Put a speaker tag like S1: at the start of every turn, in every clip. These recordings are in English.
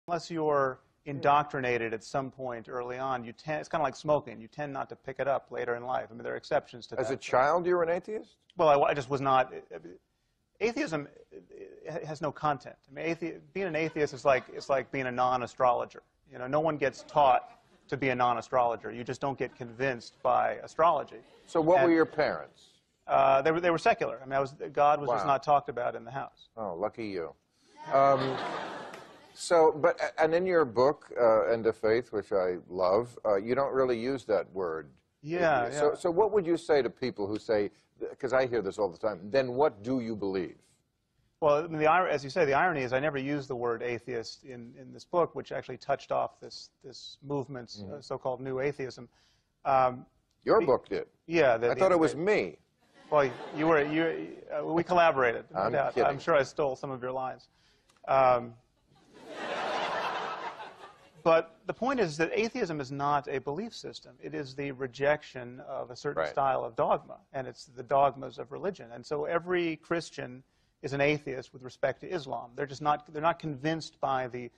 S1: Unless you're indoctrinated at some point early on, it's kind of like smoking. You tend not to pick it up later in life. I mean, there are exceptions to that.
S2: As a child, you were an atheist?
S1: Well, I just was not. Atheism has no content. I mean, being an atheist is like being a non-astrologer. You know, no one gets taught to be a non-astrologer. You just don't get convinced by astrology.
S2: So what were your parents?
S1: They were secular. I mean, God was just not talked about in the house.
S2: Oh, lucky you. And in your book, End of Faith, which I love, you don't really use that word.
S1: Yeah, yeah.
S2: So what would you say to people who say, because I hear this all the time, then what do you believe?
S1: Well, I mean, as you say, the irony is I never used the word atheist in this book, which actually touched off this movement's so-called new atheism.
S2: Your book did?
S1: Yeah.
S2: I thought it was me.
S1: Well, we collaborated.
S2: I'm kidding.
S1: I'm sure I stole some of your lines. But the point is that atheism is not a belief system. It is the rejection of a certain style of dogma, and it's the dogmas of religion. And so every Christian is an atheist with respect to Islam. They're not convinced by the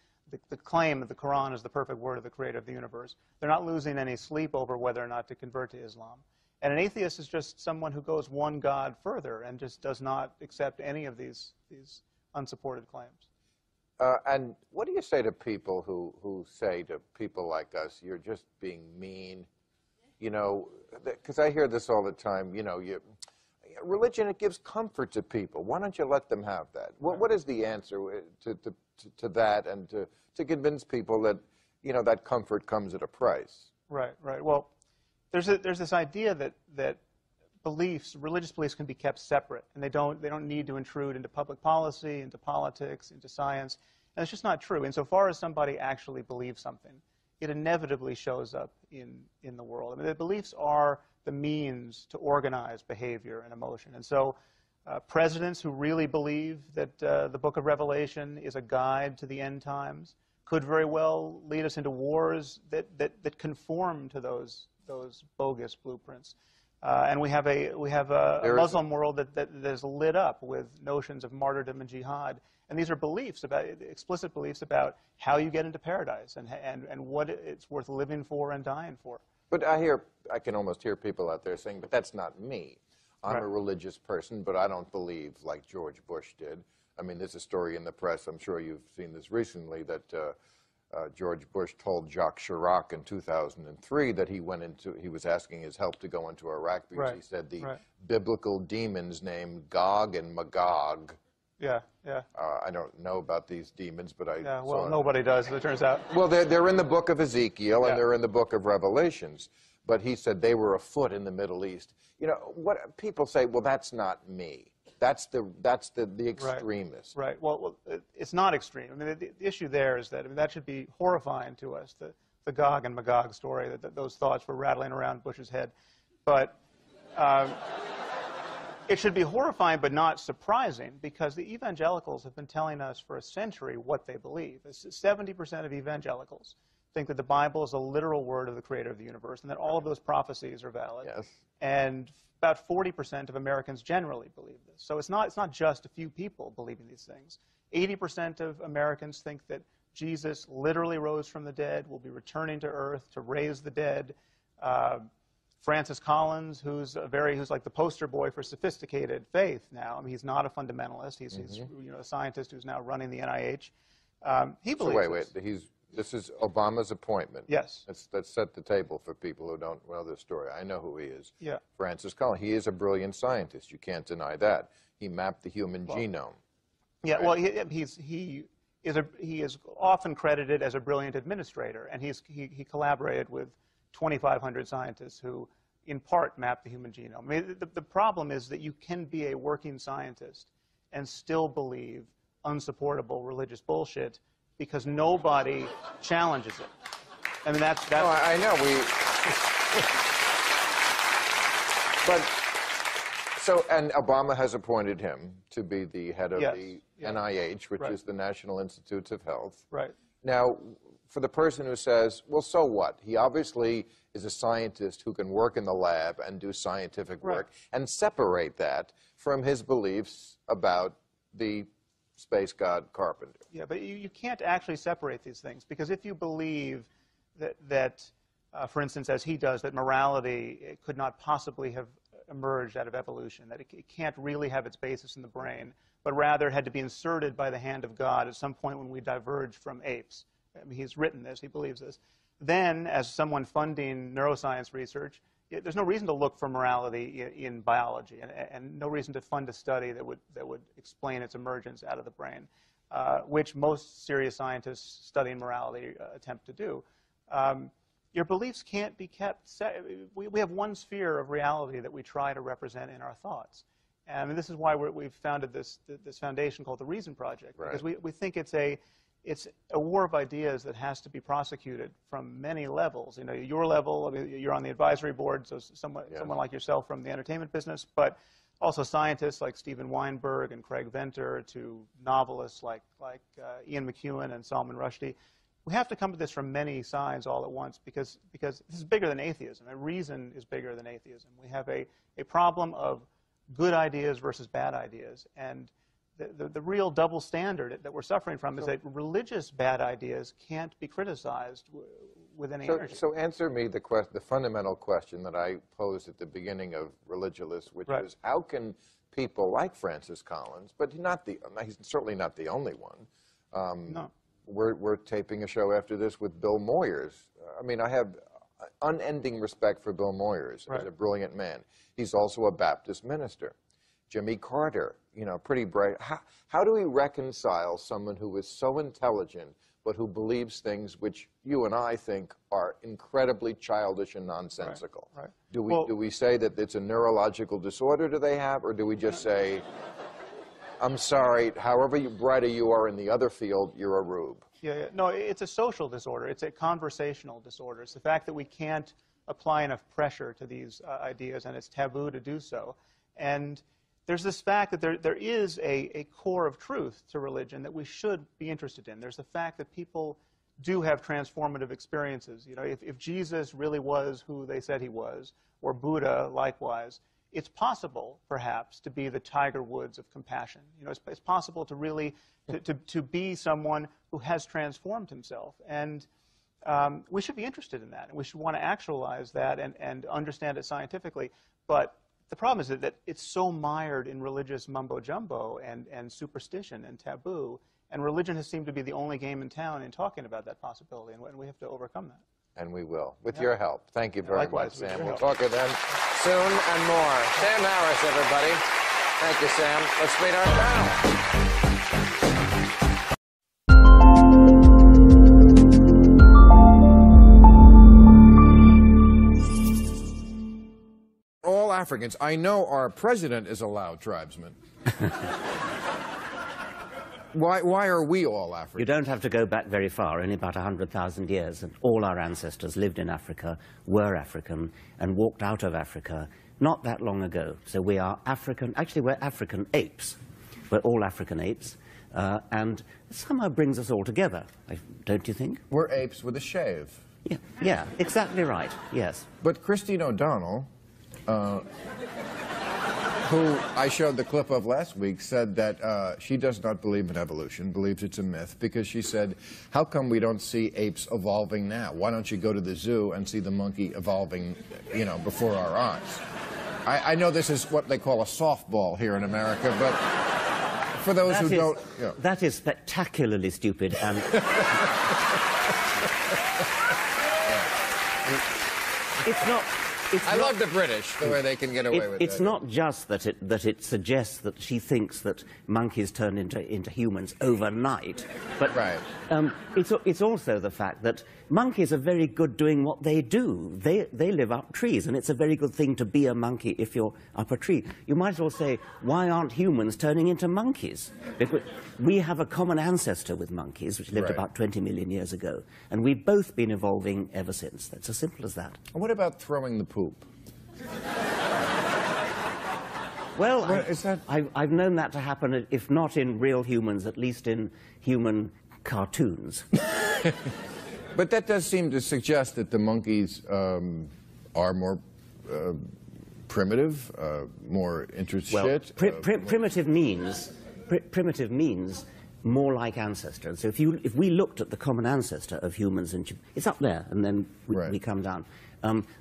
S1: claim that the Quran is the perfect word of the creator of the universe. They're not losing any sleep over whether or not to convert to Islam. And an atheist is just someone who goes one God further and just does not accept any of these unsupported claims.
S2: And what do you say to people who say to people like us, you're just being mean? You know, because I hear this all the time, you know, religion, it gives comfort to people. Why don't you let them have that? What is the answer to that and to convince people that, you know, that comfort comes at a price?
S1: Right, right. Well, there's this idea that religious beliefs can be kept separate, and they don't need to intrude into public policy, into politics, into science. And it's just not true. Insofar as somebody actually believes something, it inevitably shows up in the world. I mean, the beliefs are the means to organize behavior and emotion. And so presidents who really believe that the book of Revelation is a guide to the end times could very well lead us into wars that conform to those bogus blueprints. And we have a Muslim world that is lit up with notions of martyrdom and jihad. And these are beliefs, explicit beliefs about how you get into paradise and what it's worth living for and dying for.
S2: But I can almost hear people out there saying, but that's not me. I'm a religious person, but I don't believe like George Bush did. I mean, there's a story in the press, I'm sure you've seen this recently, that George Bush told Jacques Chirac in 2003 that he was asking his help to go into Iraq because he said the biblical demons named Gog and Magog. Yeah, yeah. I don't know about these demons, but
S1: Yeah, well, nobody does, as it turns out.
S2: Well, they're in the book of Ezekiel, and they're in the book of Revelations. But he said they were afoot in the Middle East. You know, what people say, well, that's not me. That's the extremist.
S1: Right. Well, it's not extreme. I mean, the issue there is that that should be horrifying to us, the Gog and Magog story, that those thoughts were rattling around Bush's head. But it should be horrifying but not surprising, because the evangelicals have been telling us for a century what they believe. 70% of evangelicals think that the Bible is a literal word of the creator of the universe and that all of those prophecies are valid.
S2: Yes.
S1: And about 40% of Americans generally believe this. So it's not just a few people believing these things. 80% of Americans think that Jesus literally rose from the dead, will be returning to earth to raise the dead. Francis Collins, who's like the poster boy for sophisticated faith now. I mean, he's not a fundamentalist. He's you know, a scientist who's now running the NIH. He believes.
S2: So wait. This is Obama's appointment.
S1: Yes.
S2: Let's set the table for people who don't know this story. I know who he is.
S1: Yeah.
S2: Francis Collins. He is a brilliant scientist. You can't deny that. He mapped the human genome.
S1: Yeah. Right? Well, he is often credited as a brilliant administrator, and he collaborated with 2,500 scientists who, in part, mapped the human genome. I mean, the problem is that you can be a working scientist and still believe unsupportable religious bullshit because nobody challenges it. I mean, that's...
S2: No, I know. And Obama has appointed him to be the head of the NIH, which is the National Institutes of Health.
S1: Right.
S2: Now, for the person who says, well, so what? He obviously is a scientist who can work in the lab and do scientific work and separate that from his beliefs about the space god Carpenter.
S1: Yeah, but you can't actually separate these things, because if you believe that for instance, as he does, that morality could not possibly have emerged out of evolution, that it can't really have its basis in the brain, but rather had to be inserted by the hand of God at some point when we diverged from apes. I mean, he's written this, he believes this. Then, as someone funding neuroscience research, there's no reason to look for morality in biology, and no reason to fund a study that would explain its emergence out of the brain, which most serious scientists studying morality attempt to do. Your beliefs can't be kept. We have one sphere of reality that we try to represent in our thoughts, and this is why we've founded this foundation called the Reason Project, because we think it's a war of ideas that has to be prosecuted from many levels. You know, your level, I mean, you're on the advisory board, so someone like yourself from the entertainment business, but also scientists like Steven Weinberg and Craig Venter, to novelists like Ian McEwan and Salman Rushdie. We have to come to this from many sides all at once, because this is bigger than atheism. And reason is bigger than atheism. We have a problem of good ideas versus bad ideas. And the real double standard that we're suffering from is that religious bad ideas can't be criticized with any energy.
S2: So answer me the fundamental question that I posed at the beginning of Religulous, which is, how can people like Francis Collins, but he's certainly not the only one.
S1: No.
S2: We're taping a show after this with Bill Moyers. I mean, I have unending respect for Bill Moyers as a brilliant man. He's also a Baptist minister. Jimmy Carter, you know, pretty bright. How do we reconcile someone who is so intelligent but who believes things which you and I think are incredibly childish and nonsensical?
S1: Right.
S2: Do we say that it's a neurological disorder do they have, or do we just say, I'm sorry, however brighter you are in the other field, you're a rube?
S1: Yeah. No, it's a social disorder. It's a conversational disorder. It's the fact that we can't apply enough pressure to these ideas, and it's taboo to do so. And there's this fact that there is a core of truth to religion that we should be interested in. There's the fact that people do have transformative experiences. You know, if Jesus really was who they said he was, or Buddha likewise, it's possible, perhaps, to be the Tiger Woods of compassion. You know, it's possible to really to be someone who has transformed himself, and we should be interested in that, and we should want to actualize that and understand it scientifically. But the problem is that it's so mired in religious mumbo-jumbo and superstition and taboo, and religion has seemed to be the only game in town in talking about that possibility, and we have to overcome that.
S2: And we will, with your help. Thank you very much, Sam. We'll talk again soon and more. Sam Harris, everybody. Thank you, Sam. Let's meet our panel. All Africans. I know our president is a loud tribesman. Why are we all African?
S3: You don't have to go back very far, only about 100,000 years, and all our ancestors lived in Africa, were African, and walked out of Africa not that long ago. So we are African, actually we're African apes. We're all African apes, and somehow brings us all together, don't you think?
S2: We're apes with a shave.
S3: Yeah, exactly right, yes.
S2: But Christine O'Donnell, who I showed the clip of last week, said that she does not believe in evolution, believes it's a myth, because she said, how come we don't see apes evolving now? Why don't you go to the zoo and see the monkey evolving, you know, before our eyes? I know this is what they call a softball here in America, but for those who don't... You know.
S3: That is spectacularly stupid and... It's not...
S2: I love the British, the way they can get away with it.
S3: It's not just that it suggests that she thinks that monkeys turn into humans overnight, but it's also the fact that monkeys are very good doing what they do. They live up trees, and it's a very good thing to be a monkey if you're up a tree. You might as well say, why aren't humans turning into monkeys? Because we have a common ancestor with monkeys, which lived about 20 million years ago, and we've both been evolving ever since. That's as simple as that.
S2: What about throwing the poop?
S3: Well, I've known that to happen, if not in real humans, at least in human cartoons.
S2: But that does seem to suggest that the monkeys are more primitive, more interested.
S3: Well, primitive means more like ancestor. So if we looked at the common ancestor of humans and it's up there, and then we come down.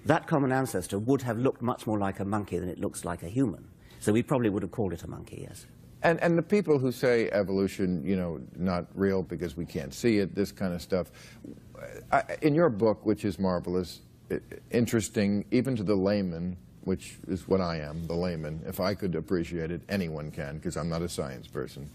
S3: That common ancestor would have looked much more like a monkey than it looks like a human. So we probably would have called it a monkey, yes.
S2: And the people who say evolution, you know, not real because we can't see it, this kind of stuff, in your book, which is marvelous, interesting, even to the layman, which is what I am, the layman, if I could appreciate it, anyone can, because I'm not a science person.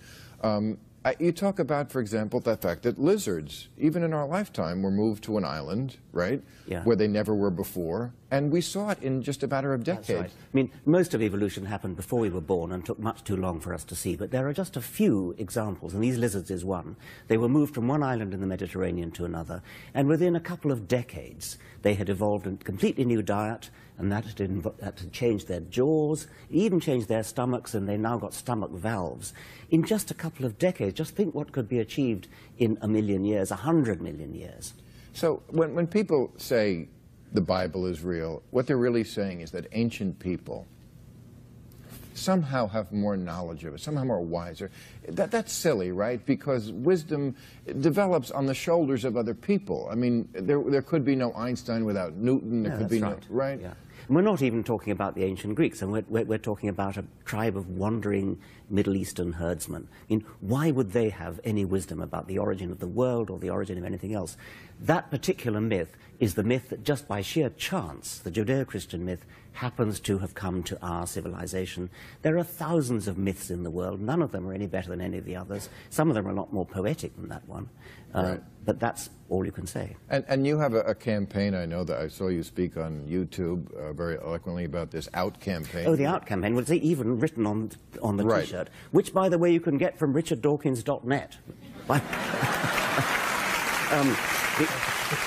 S2: You talk about, for example, the fact that lizards, even in our lifetime, were moved to an island, right, where they never were before, and we saw it in just a matter of decades.
S3: That's right. I mean, most of evolution happened before we were born and took much too long for us to see, but there are just a few examples, and these lizards is one. They were moved from one island in the Mediterranean to another, and within a couple of decades, they had evolved a completely new diet, and that had changed their jaws, even changed their stomachs, and they now got stomach valves. In just a couple of decades, just think what could be achieved in 1 million years, 100 million years.
S2: So when people say the Bible is real, what they're really saying is that ancient people somehow have more knowledge of it, somehow more wiser. That's silly, right? Because wisdom develops on the shoulders of other people. I mean, there could be no Einstein without Newton. There could be no, right?
S3: Yeah. And we're not even talking about the ancient Greeks, and we're talking about a tribe of wandering Middle Eastern herdsmen. I mean, why would they have any wisdom about the origin of the world or the origin of anything else? That particular myth is the myth that just by sheer chance, the Judeo-Christian myth, happens to have come to our civilization. There are thousands of myths in the world. None of them are any better than any of the others. Some of them are a lot more poetic than that one. But that's all you can say.
S2: And you have a campaign, I know, that I saw you speak on YouTube very eloquently about this OUT campaign.
S3: Oh, the OUT campaign. Well, it's even written on the T-shirt, which, by the way, you can get from richarddawkins.net.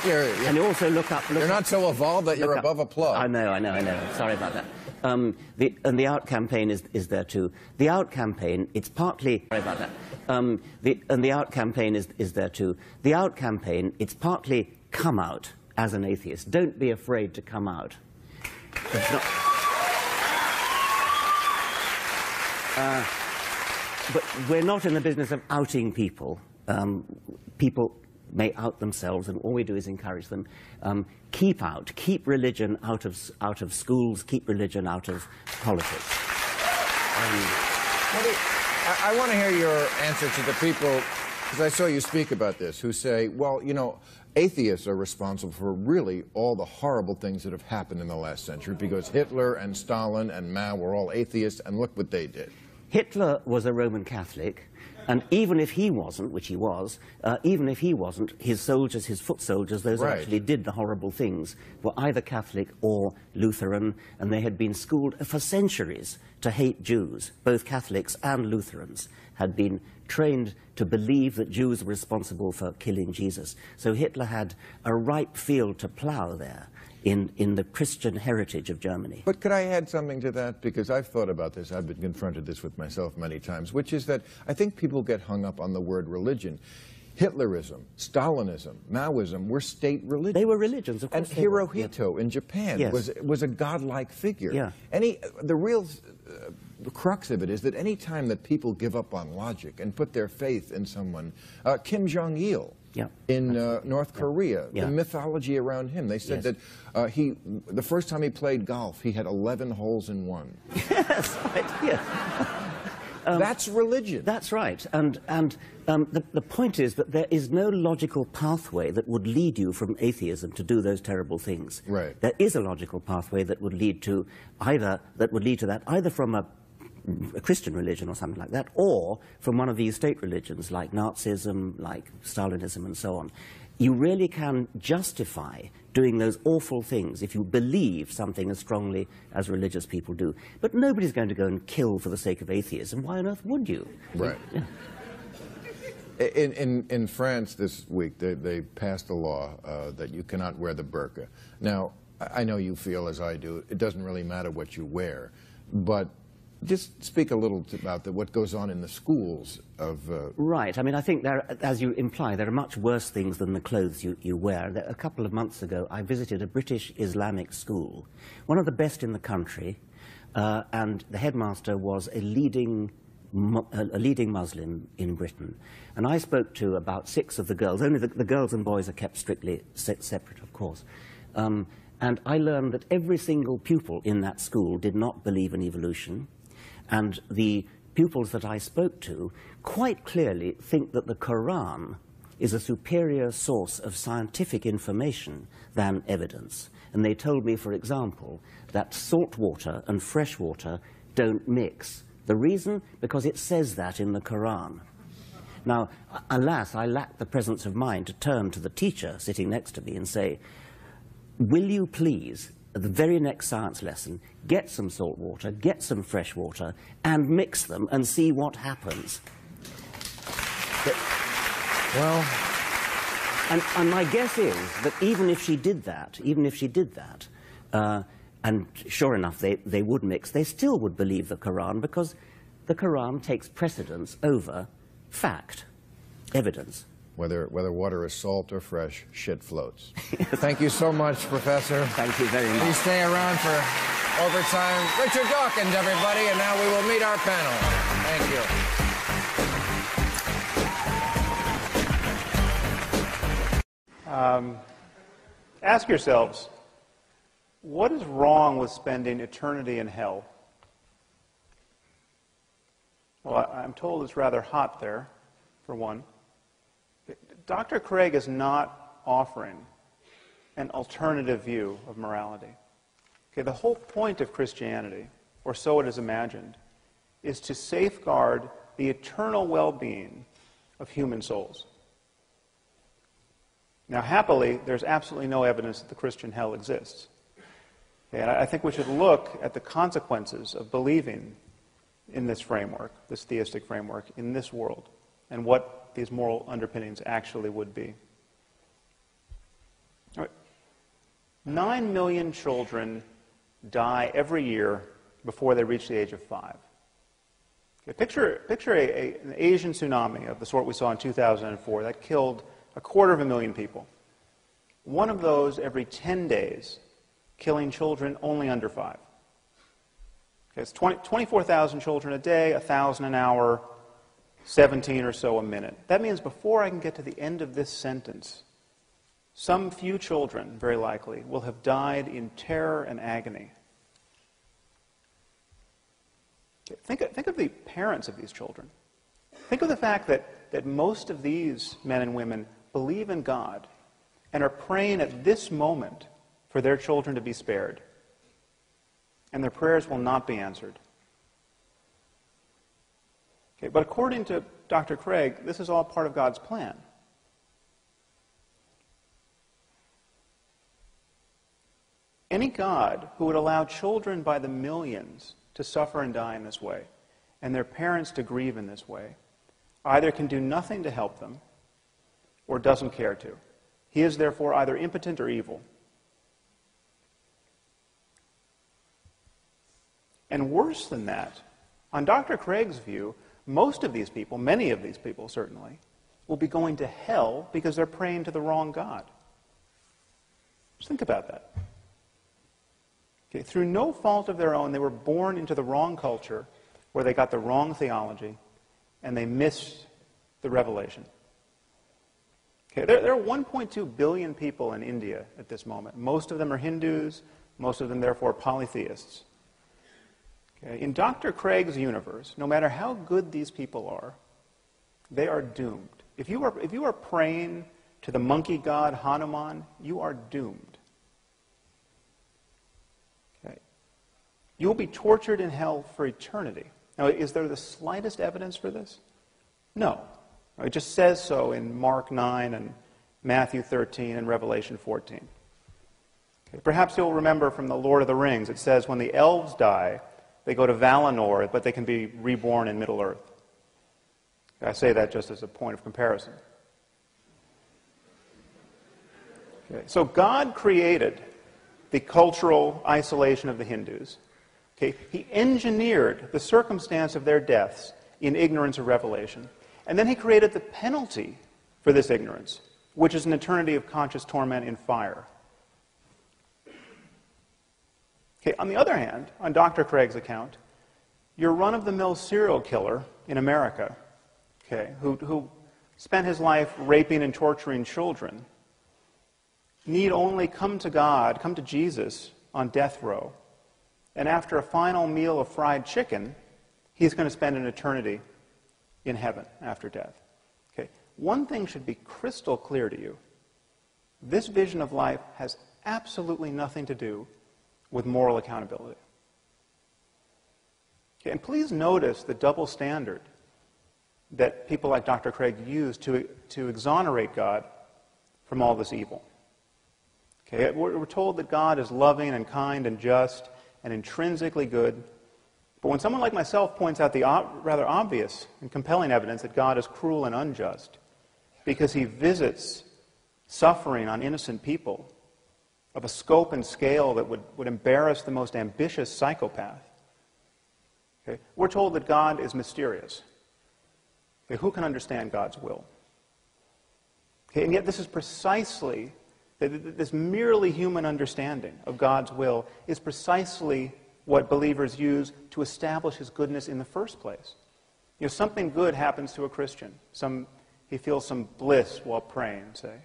S3: And you also look up...
S2: You're not so evolved that you're above applause.
S3: I know. Sorry about that. And the OUT campaign is there too. The OUT campaign, it's partly... Sorry about that. And the OUT campaign is there too. The OUT campaign, it's partly come out as an atheist. Don't be afraid to come out. It's not... but we're not in the business of outing people. People may out themselves, and all we do is encourage them. Keep religion out of schools, keep religion out of politics.
S2: I want to hear your answer to the people, because I saw you speak about this, who say, well, you know, atheists are responsible for really all the horrible things that have happened in the last century, because Hitler and Stalin and Mao were all atheists, and look what they did.
S3: Hitler was a Roman Catholic. And even if he wasn't, which he was, even if he wasn't, his soldiers, his foot soldiers, those who actually did the horrible things, were either Catholic or Lutheran, and they had been schooled for centuries to hate Jews. Both Catholics and Lutherans had been trained to believe that Jews were responsible for killing Jesus. So Hitler had a ripe field to plow there in the Christian heritage of Germany.
S2: But could I add something to that? Because I've thought about this, I've been confronted this with myself many times, which is that I think people get hung up on the word religion. Hitlerism, Stalinism, Maoism were state religions.
S3: They were religions, of course.
S2: And Hirohito in Japan was a godlike figure. Yeah. The real crux of it is that any time that people give up on logic and put their faith in someone, Kim Jong-il, in North Korea, the mythology around him. They said that the first time he played golf, he had 11 holes in one.
S3: Yes, right, yes.
S2: That's religion.
S3: That's right. And the point is that there is no logical pathway that would lead you from atheism to do those terrible things.
S2: Right.
S3: There is a logical pathway that would lead to that either from a Christian religion or something like that, or from one of these state religions like Nazism, like Stalinism, and so on. You really can justify doing those awful things if you believe something as strongly as religious people do. But nobody's going to go and kill for the sake of atheism. Why on earth would you?
S2: Right. Yeah. In France this week, they passed a law that you cannot wear the burqa. Now, I know you feel, as I do, it doesn't really matter what you wear, but just speak a little about what goes on in the schools of...
S3: Right. I mean, I think, as you imply, there are much worse things than the clothes you wear. A couple of months ago, I visited a British Islamic school, one of the best in the country, and the headmaster was a leading a leading Muslim in Britain, and I spoke to about 6 of the girls. Only the girls and boys are kept strictly separate, of course. And I learned that every single pupil in that school did not believe in evolution, and the pupils that I spoke to quite clearly think that the Quran is a superior source of scientific information than evidence. And they told me, for example, that salt water and fresh water don't mix. The reason? Because it says that in the Quran. Now, alas, I lacked the presence of mind to turn to the teacher sitting next to me and say, will you please, at the very next science lesson, get some salt water, get some fresh water, and mix them and see what happens?
S2: Well,
S3: and my guess is that even if she did that, and sure enough they would mix, they still would believe the Quran, because the Quran takes precedence over fact, evidence.
S2: Whether water is salt or fresh, shit floats. Thank you so much, Professor.
S3: Thank you very much.
S2: Please stay around for overtime. Richard Dawkins, everybody, and now we will meet our panel. Thank you.
S1: Ask yourselves, what is wrong with spending eternity in hell? Well, I'm told it's rather hot there, for one. Dr. Craig is not offering an alternative view of morality. Okay, the whole point of Christianity, or so it is imagined, is to safeguard the eternal well-being of human souls. Now, happily, there's absolutely no evidence that the Christian hell exists. Okay, and I think we should look at the consequences of believing in this framework, this theistic framework, in this world, and what these moral underpinnings actually would be. All right. 9 million children die every year before they reach the age of 5. Okay, picture an Asian tsunami of the sort we saw in 2004 that killed 250,000 people. One of those every 10 days, killing children only under 5. Okay, it's 24,000 children a day, 1,000 an hour, 17 or so a minute. That means before I can get to the end of this sentence, some few children, very likely, will have died in terror and agony. Think of the parents of these children. Think of the fact that most of these men and women believe in God and are praying at this moment for their children to be spared. And their prayers will not be answered. Okay, but according to Dr. Craig, this is all part of God's plan. Any God who would allow children by the millions to suffer and die in this way, and their parents to grieve in this way, either can do nothing to help them or doesn't care to. He is therefore either impotent or evil. And worse than that, on Dr. Craig's view, most of these people, many of these people certainly, will be going to hell because they're praying to the wrong God. Just think about that. Okay, through no fault of their own, they were born into the wrong culture where they got the wrong theology and they missed the revelation. Okay, there are 1.2 billion people in India at this moment. Most of them are Hindus, most of them therefore polytheists. Okay, in Dr. Craig's universe, no matter how good these people are, they are doomed. If you are praying to the monkey god Hanuman, you are doomed. Okay. You will be tortured in hell for eternity. Now, is there the slightest evidence for this? No. It just says so in Mark 9 and Matthew 13 and Revelation 14. Okay. Perhaps you'll remember from the Lord of the Rings, it says when the elves die, they go to Valinor, but they can be reborn in Middle-earth. I say that just as a point of comparison. Okay. So God created the cultural isolation of the Hindus. Okay. He engineered the circumstance of their deaths in ignorance of revelation. And then he created the penalty for this ignorance, which is an eternity of conscious torment in fire. Okay, on the other hand, on Dr. Craig's account, your run-of-the-mill serial killer in America, okay, who spent his life raping and torturing children, need only come to God, come to Jesus on death row, and after a final meal of fried chicken, he's going to spend an eternity in heaven after death. Okay. One thing should be crystal clear to you. This vision of life has absolutely nothing to do with moral accountability. Okay. And please notice the double standard that people like Dr. Craig use to exonerate God from all this evil. Okay. We're told that God is loving and kind and just and intrinsically good. But when someone like myself points out the rather obvious and compelling evidence that God is cruel and unjust because he visits suffering on innocent people of a scope and scale that would embarrass the most ambitious psychopath, okay, we're told that God is mysterious. Okay, who can understand God's will? Okay, and yet this is precisely, this merely human understanding of God's will is precisely what believers use to establish his goodness in the first place. You know, something good happens to a Christian. He feels some bliss while praying, say,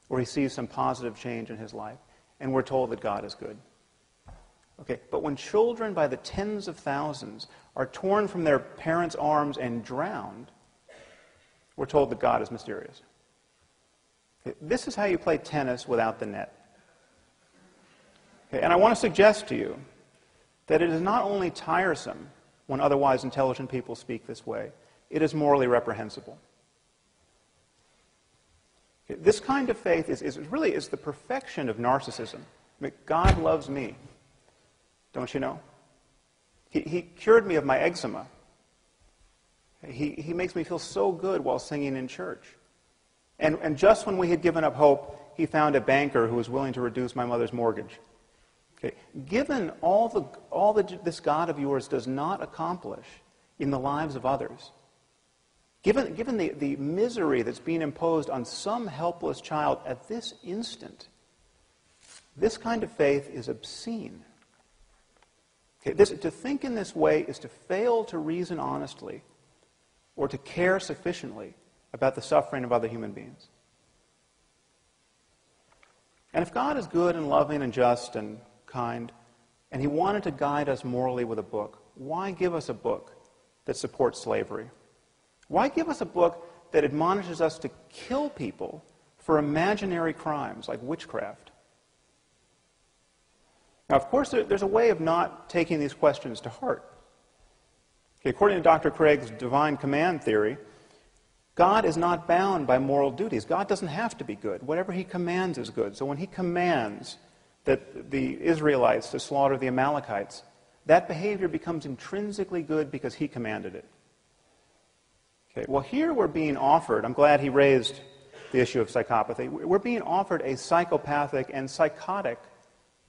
S1: or he sees some positive change in his life, and we're told that God is good. Okay, but when children by the tens of thousands are torn from their parents' arms and drowned, we're told that God is mysterious. Okay, this is how you play tennis without the net. Okay, and I want to suggest to you that it is not only tiresome when otherwise intelligent people speak this way, it is morally reprehensible. Okay, this kind of faith is really the perfection of narcissism. I mean, God loves me, don't you know? He cured me of my eczema. He makes me feel so good while singing in church. And just when we had given up hope, he found a banker who was willing to reduce my mother's mortgage. Okay. Given all that this God of yours does not accomplish in the lives of others, given the misery that's being imposed on some helpless child at this instant, this kind of faith is obscene. Okay. To think in this way is to fail to reason honestly or to care sufficiently about the suffering of other human beings. And if God is good and loving and just and kind, and he wanted to guide us morally with a book, why give us a book that supports slavery? Why give us a book that admonishes us to kill people for imaginary crimes like witchcraft? Now, of course, there's a way of not taking these questions to heart. Okay, according to Dr. Craig's divine command theory, God is not bound by moral duties. God doesn't have to be good. Whatever he commands is good. So when he commands that the Israelites to slaughter the Amalekites, that behavior becomes intrinsically good because he commanded it. Okay, well, here we're being offered, I'm glad he raised the issue of psychopathy, we're being offered a psychopathic and psychotic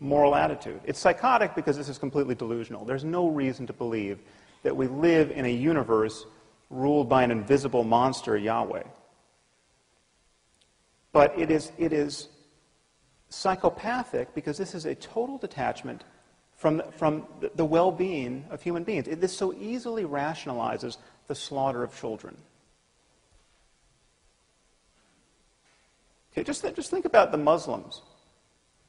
S1: moral attitude. It's psychotic because this is completely delusional. There's no reason to believe that we live in a universe ruled by an invisible monster, Yahweh. But it is psychopathic because this is a total detachment from the well-being of human beings. This so easily rationalizes the slaughter of children. Okay, just think about the Muslims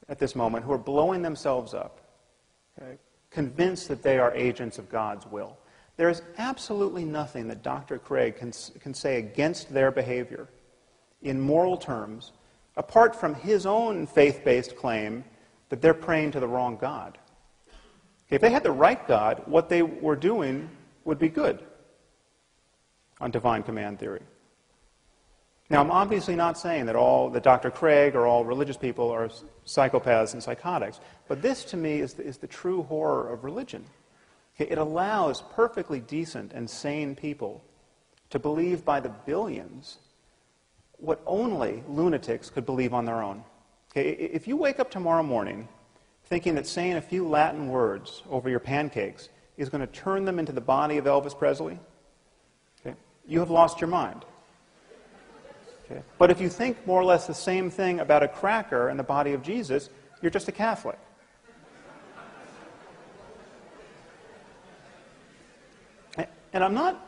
S1: at this moment who are blowing themselves up, okay, convinced that they are agents of God's will. There is absolutely nothing that Dr. Craig can say against their behavior in moral terms, apart from his own faith-based claim that they're praying to the wrong God. If they had the right God, what they were doing would be good on divine command theory. Now, I'm obviously not saying that Dr. Craig or all religious people are psychopaths and psychotics, but this, to me, is the true horror of religion. It allows perfectly decent and sane people to believe by the billions what only lunatics could believe on their own. Okay, if you wake up tomorrow morning thinking that saying a few Latin words over your pancakes is going to turn them into the body of Elvis Presley, okay, you have lost your mind. Okay? But if you think more or less the same thing about a cracker and the body of Jesus, you're just a Catholic. And I'm not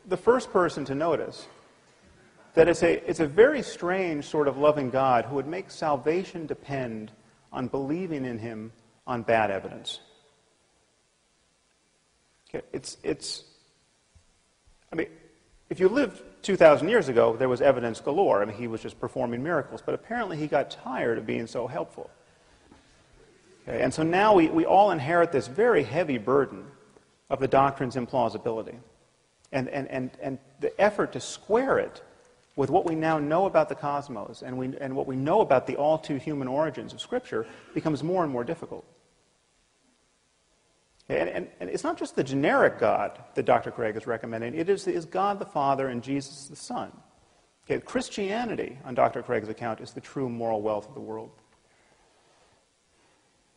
S1: the first person to notice that it's a very strange sort of loving God who would make salvation depend on believing in him on bad evidence. Okay, I mean, if you lived 2,000 years ago, there was evidence galore. I mean, he was just performing miracles, but apparently he got tired of being so helpful. Okay, and so now we all inherit this very heavy burden of the doctrine's implausibility. And the effort to square it with what we now know about the cosmos and what we know about the all-too-human origins of Scripture becomes more and more difficult. And it's not just the generic God that Dr. Craig is recommending. It is God the Father and Jesus the Son. Okay, Christianity, on Dr. Craig's account, is the true moral wealth of the world.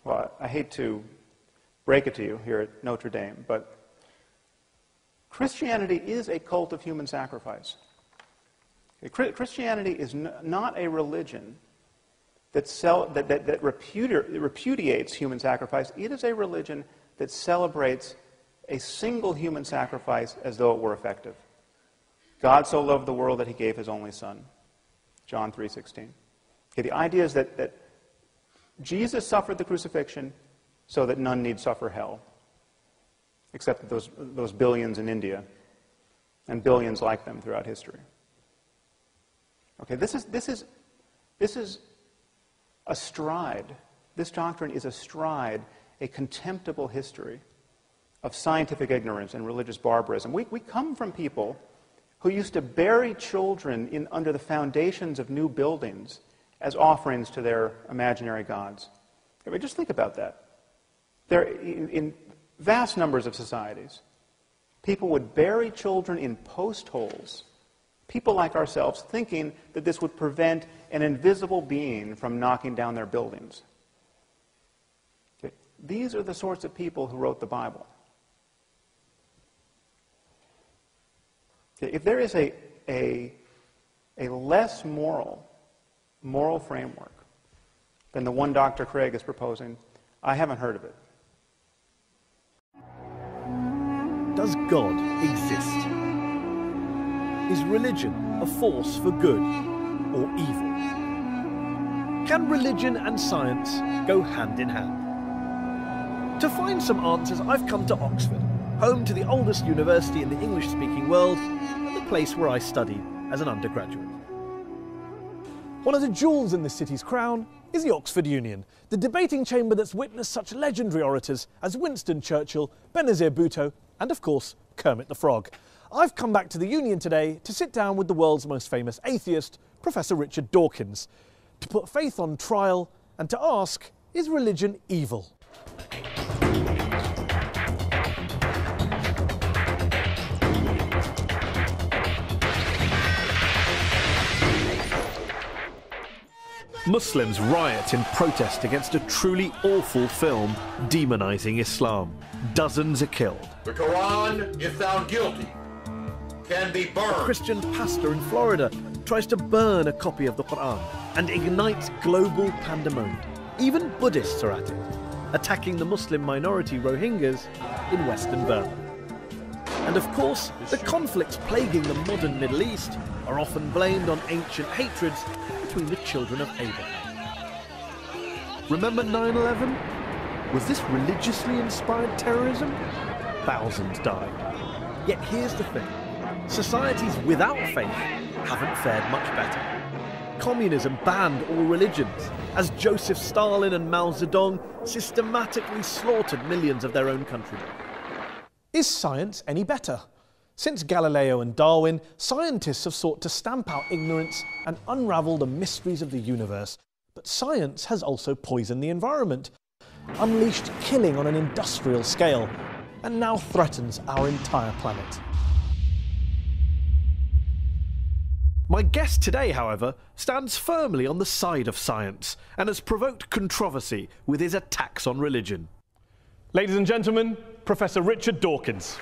S1: Well, I hate to break it to you here at Notre Dame, but Christianity is a cult of human sacrifice. Okay, Christianity is not a religion that repudiates human sacrifice. It is a religion that celebrates a single human sacrifice as though it were effective. God so loved the world that he gave his only Son. John 3:16. Okay, the idea is that Jesus suffered the crucifixion so that none need suffer hell, except those billions in India and billions like them throughout history. Okay, this is astride. This doctrine is astride a contemptible history of scientific ignorance and religious barbarism. We come from people who used to bury children under the foundations of new buildings as offerings to their imaginary gods. I mean, just think about that. In vast numbers of societies, people would bury children in post holes, people like ourselves thinking that this would prevent an invisible being from knocking down their buildings. Okay. These are the sorts of people who wrote the Bible. Okay. If there is a less moral framework than the one Dr. Craig is proposing, I haven't heard of it.
S4: Does God exist? Is religion a force for good or evil? Can religion and science go hand in hand? To find some answers, I've come to Oxford, home to the oldest university in the English-speaking world and the place where I studied as an undergraduate. One of the jewels in this city's crown is the Oxford Union, the debating chamber that's witnessed such legendary orators as Winston Churchill, Benazir Bhutto, and of course, Kermit the Frog. I've come back to the Union today to sit down with the world's most famous atheist, Professor Richard Dawkins, to put faith on trial and to ask, is religion evil? Muslims riot in protest against a truly awful film demonising Islam. Dozens are killed.
S5: The Quran, if found guilty, can be burned.
S4: A Christian pastor in Florida tries to burn a copy of the Quran and ignites global pandemonium. Even Buddhists are at it, attacking the Muslim minority Rohingyas in Western Burma. And of course, the conflicts plaguing the modern Middle East are often blamed on ancient hatreds between the children of Abraham. Remember 9/11? Was this religiously inspired terrorism? Thousands died. Yet here's the thing. Societies without faith haven't fared much better. Communism banned all religions, as Joseph Stalin and Mao Zedong systematically slaughtered millions of their own countrymen. Is science any better? Since Galileo and Darwin, scientists have sought to stamp out ignorance and unravel the mysteries of the universe. But science has also poisoned the environment, unleashed killing on an industrial scale, and now threatens our entire planet. My guest today, however, stands firmly on the side of science and has provoked controversy with his attacks on religion. Ladies and gentlemen, Professor Richard Dawkins.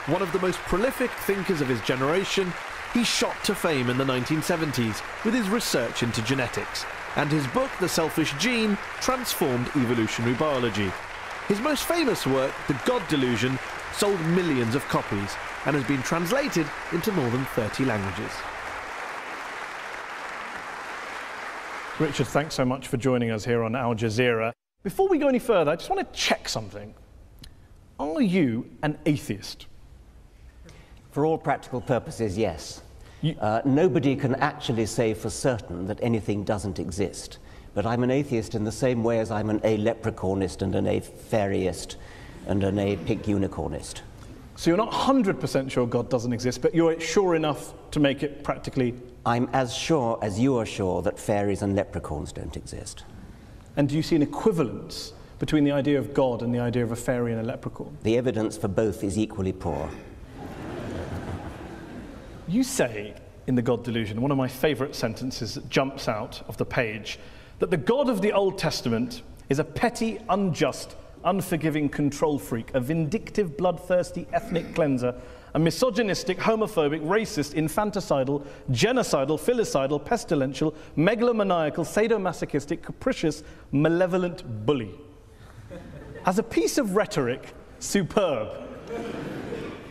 S4: One of the most prolific thinkers of his generation, he shot to fame in the 1970s with his research into genetics, and his book, The Selfish Gene, transformed evolutionary biology. His most famous work, The God Delusion, sold millions of copies, and has been translated into more than 30 languages.
S6: Richard, thanks so much for joining us here on Al Jazeera. Before we go any further, I just want to check something. Are you an atheist?
S3: For all practical purposes, yes. Nobody can actually say for certain that anything doesn't exist. But I'm an atheist in the same way as I'm an a-leprechaunist and an a-fairyist and an a-pink unicornist.
S6: So you're not 100% sure God doesn't exist, but you're sure enough to make it practically...
S3: I'm as sure as you are sure that fairies and leprechauns don't exist.
S6: And do you see an equivalence between the idea of God and the idea of a fairy and a leprechaun?
S3: The evidence for both is equally poor.
S6: You say in The God Delusion, one of my favourite sentences that jumps out of the page, that the God of the Old Testament is a petty, unjust, unforgiving control freak, a vindictive, bloodthirsty ethnic cleanser, a misogynistic, homophobic, racist, infanticidal, genocidal, filicidal, pestilential, megalomaniacal, sadomasochistic, capricious, malevolent bully. As a piece of rhetoric, superb.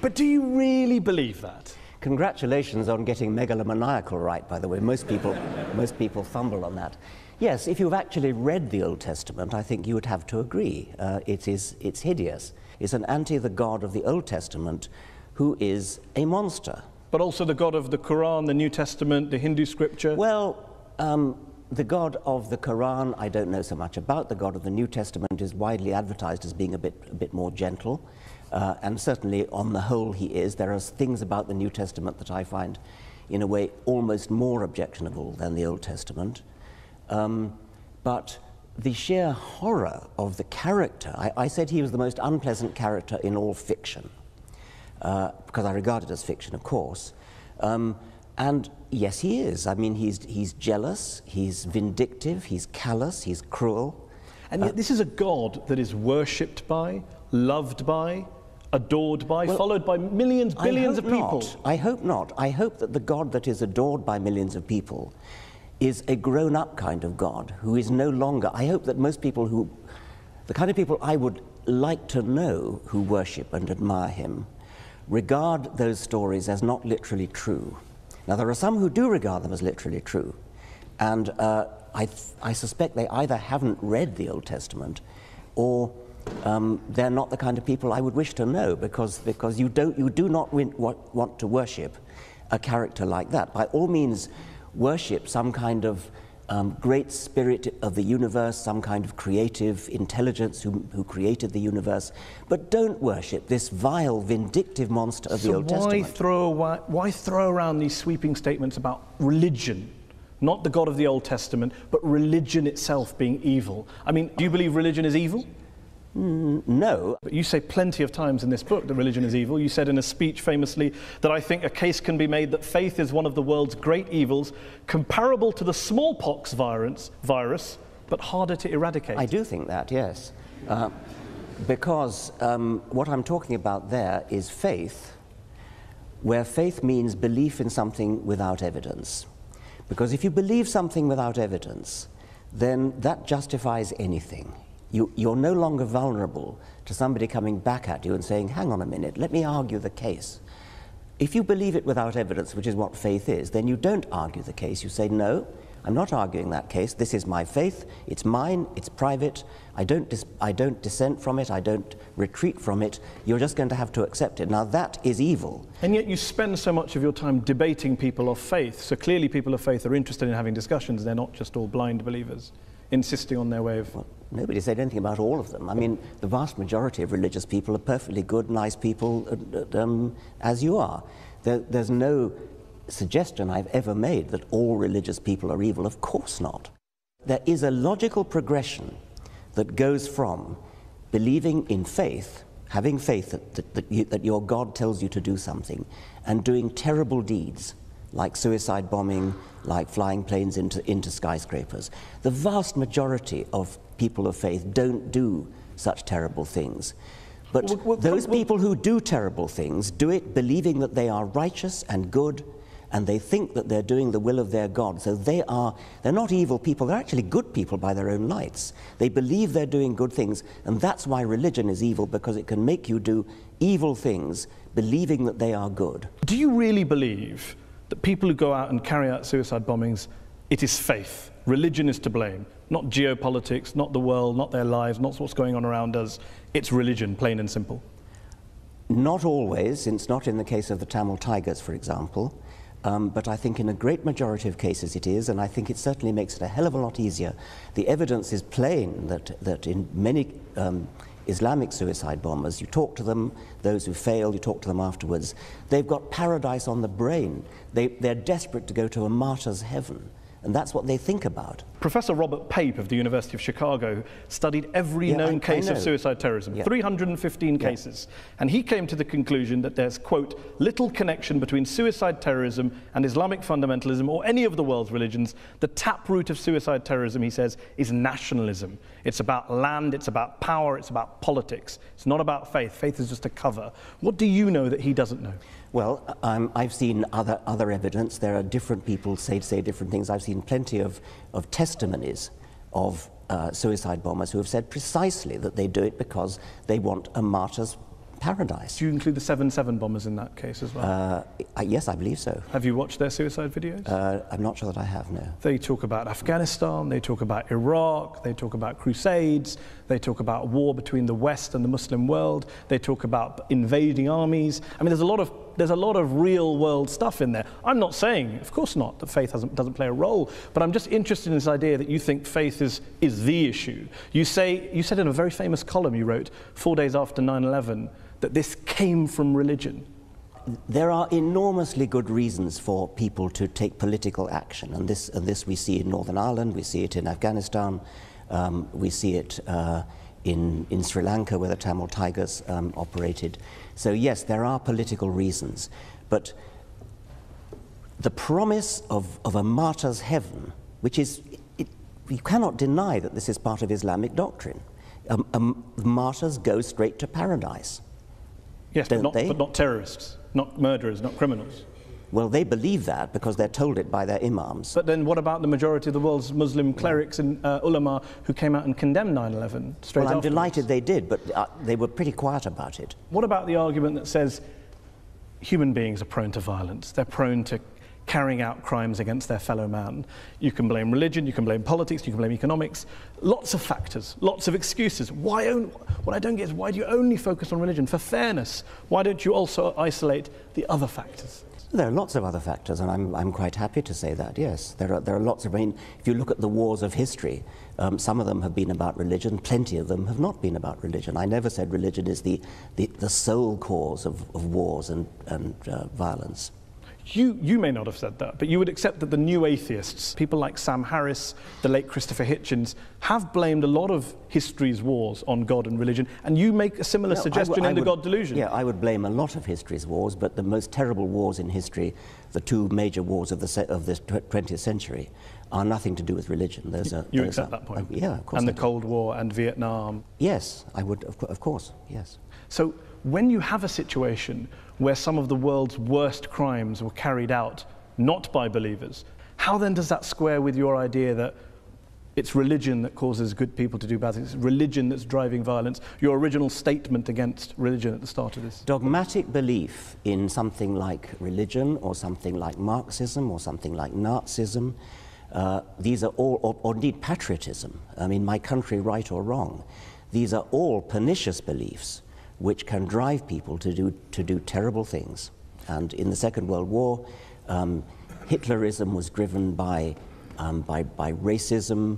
S6: But do you really believe that?
S3: Congratulations on getting megalomaniacal right, by the way. Most people fumble on that. Yes, if you've actually read the Old Testament, I think you would have to agree. It's hideous. It's an the God of the Old Testament who is a monster.
S6: But also the God of the Quran, the New Testament, the Hindu scripture?
S3: Well, the God of the Quran, I don't know so much about. The God of the New Testament is widely advertised as being a bit more gentle. And certainly, on the whole, he is. There are things about the New Testament that I find, in a way, almost more objectionable than the Old Testament. But the sheer horror of the character, I said he was the most unpleasant character in all fiction, because I regard it as fiction, of course. And yes, he is. I mean, he's jealous, he's vindictive, he's callous, he's cruel.
S6: And yet this is a God that is worshipped by, loved by, adored by, well, followed by millions, billions of people.
S3: I hope not. I hope that the God that is adored by millions of people is a grown-up kind of God who is no longer... I hope that most people who... the kind of people I would like to know who worship and admire him regard those stories as not literally true. Now, there are some who do regard them as literally true, and I suspect they either haven't read the Old Testament or they're not the kind of people I would wish to know, because you do not want to worship a character like that. By all means, worship some kind of great spirit of the universe, some kind of creative intelligence who created the universe, but don't worship this vile, vindictive monster of the Old Testament.
S6: Why throw around these sweeping statements about religion? Not the God of the Old Testament, but religion itself being evil. I mean, do you believe religion is evil?
S3: No.
S6: But you say plenty of times in this book that religion is evil. You said in a speech famously that I think a case can be made that faith is one of the world's great evils, comparable to the smallpox virus, but harder to eradicate.
S3: I do think that, yes. Because what I'm talking about there is faith, where faith means belief in something without evidence. Because if you believe something without evidence, then that justifies anything. You're no longer vulnerable to somebody coming back at you and saying, hang on a minute, let me argue the case. If you believe it without evidence, which is what faith is, then you don't argue the case. You say, no, I'm not arguing that case. This is my faith. It's mine. It's private. I don't dissent from it. I don't retreat from it. You're just going to have to accept it. Now, that is evil.
S6: And yet you spend so much of your time debating people of faith. So clearly people of faith are interested in having discussions. They're not just all blind believers insisting on their way of...
S3: Well, nobody said anything about all of them. I mean, the vast majority of religious people are perfectly good, nice people, as you are. There's no suggestion I've ever made that all religious people are evil. Of course not. There is a logical progression that goes from believing in faith, having faith that your God tells you to do something, and doing terrible deeds, like suicide bombing, like flying planes into skyscrapers. The vast majority of people of faith don't do such terrible things. But those people who do terrible things do it believing that they are righteous and good and they think that they're doing the will of their God. So they're not evil people, they're actually good people by their own lights. They believe they're doing good things, and that's why religion is evil, because it can make you do evil things believing that they are good.
S6: Do you really believe that people who go out and carry out suicide bombings, it is faith? Religion is to blame, not geopolitics, not the world, not their lives, not what's going on around us. It's religion, plain and simple.
S3: Not always, it's not in the case of the Tamil Tigers, for example, but I think in a great majority of cases it is, and I think it certainly makes it a hell of a lot easier. The evidence is plain that in many Islamic suicide bombers, you talk to them, those who fail, you talk to them afterwards, they've got paradise on the brain. They're desperate to go to a martyr's heaven. And that's what they think about.
S6: Professor Robert Pape of the University of Chicago studied every known case of suicide terrorism, 315 cases. And he came to the conclusion that there's, quote, little connection between suicide terrorism and Islamic fundamentalism or any of the world's religions. The taproot of suicide terrorism, he says, is nationalism. It's about land, it's about power, it's about politics. It's not about faith. Faith is just a cover. What do you know that he doesn't know?
S3: Well, I've seen other evidence. There are different people say different things. I've seen plenty of testimonies of suicide bombers who have said precisely that they do it because they want a martyr's paradise.
S6: Do you include the 7/7 bombers in that case as well?
S3: Yes, I believe so.
S6: Have you watched their suicide videos?
S3: I'm not sure that I have, no.
S6: They talk about Afghanistan, they talk about Iraq, they talk about crusades, they talk about war between the West and the Muslim world, they talk about invading armies. I mean, there's a lot of real world stuff in there. I'm not saying, of course not, that faith doesn't play a role, but I'm just interested in this idea that you think faith is the issue. You said in a very famous column you wrote 4 days after 9/11 that this came from religion.
S3: There are enormously good reasons for people to take political action, and this we see in Northern Ireland, we see it in Afghanistan, we see it in Sri Lanka, where the Tamil Tigers operated. So yes, there are political reasons, but the promise of a martyr's heaven, which is, you cannot deny that this is part of Islamic doctrine. Martyrs go straight to paradise.
S6: Yes, but not terrorists, not murderers, not criminals.
S3: Well, they believe that because they're told it by their imams.
S6: But then what about the majority of the world's Muslim clerics and ulama who came out and condemned 9/11 straight afterwards?
S3: Well, I'm delighted they did, but they were pretty quiet about it.
S6: What about the argument that says human beings are prone to violence? They're prone to carrying out crimes against their fellow man. You can blame religion, you can blame politics, you can blame economics, lots of factors, lots of excuses. What I don't get is, why do you only focus on religion? For fairness, why don't you also isolate the other factors?
S3: There are lots of other factors, and I'm quite happy to say that, yes. There are lots of, I mean, if you look at the wars of history, some of them have been about religion, plenty of them have not been about religion. I never said religion is the sole cause of wars and violence.
S6: You may not have said that, but you would accept that the new atheists, people like Sam Harris, the late Christopher Hitchens, have blamed a lot of history's wars on God and religion, and you make a similar suggestion in The God Delusion.
S3: Yeah, I would blame a lot of history's wars, but the most terrible wars in history, the two major wars of the 20th century, are nothing to do with religion.
S6: You accept that point?
S3: Yeah, of course.
S6: And the Cold War and Vietnam?
S3: Yes, I would, of course, yes.
S6: So when you have a situation where some of the world's worst crimes were carried out not by believers, how then does that square with your idea that it's religion that causes good people to do bad things, it's religion that's driving violence, your original statement against religion at the start of this?
S3: Dogmatic belief in something like religion or something like Marxism or something like Nazism, these are all, or indeed patriotism, I mean, my country right or wrong, these are all pernicious beliefs which can drive people to do terrible things. And in the Second World War, Hitlerism was driven by racism,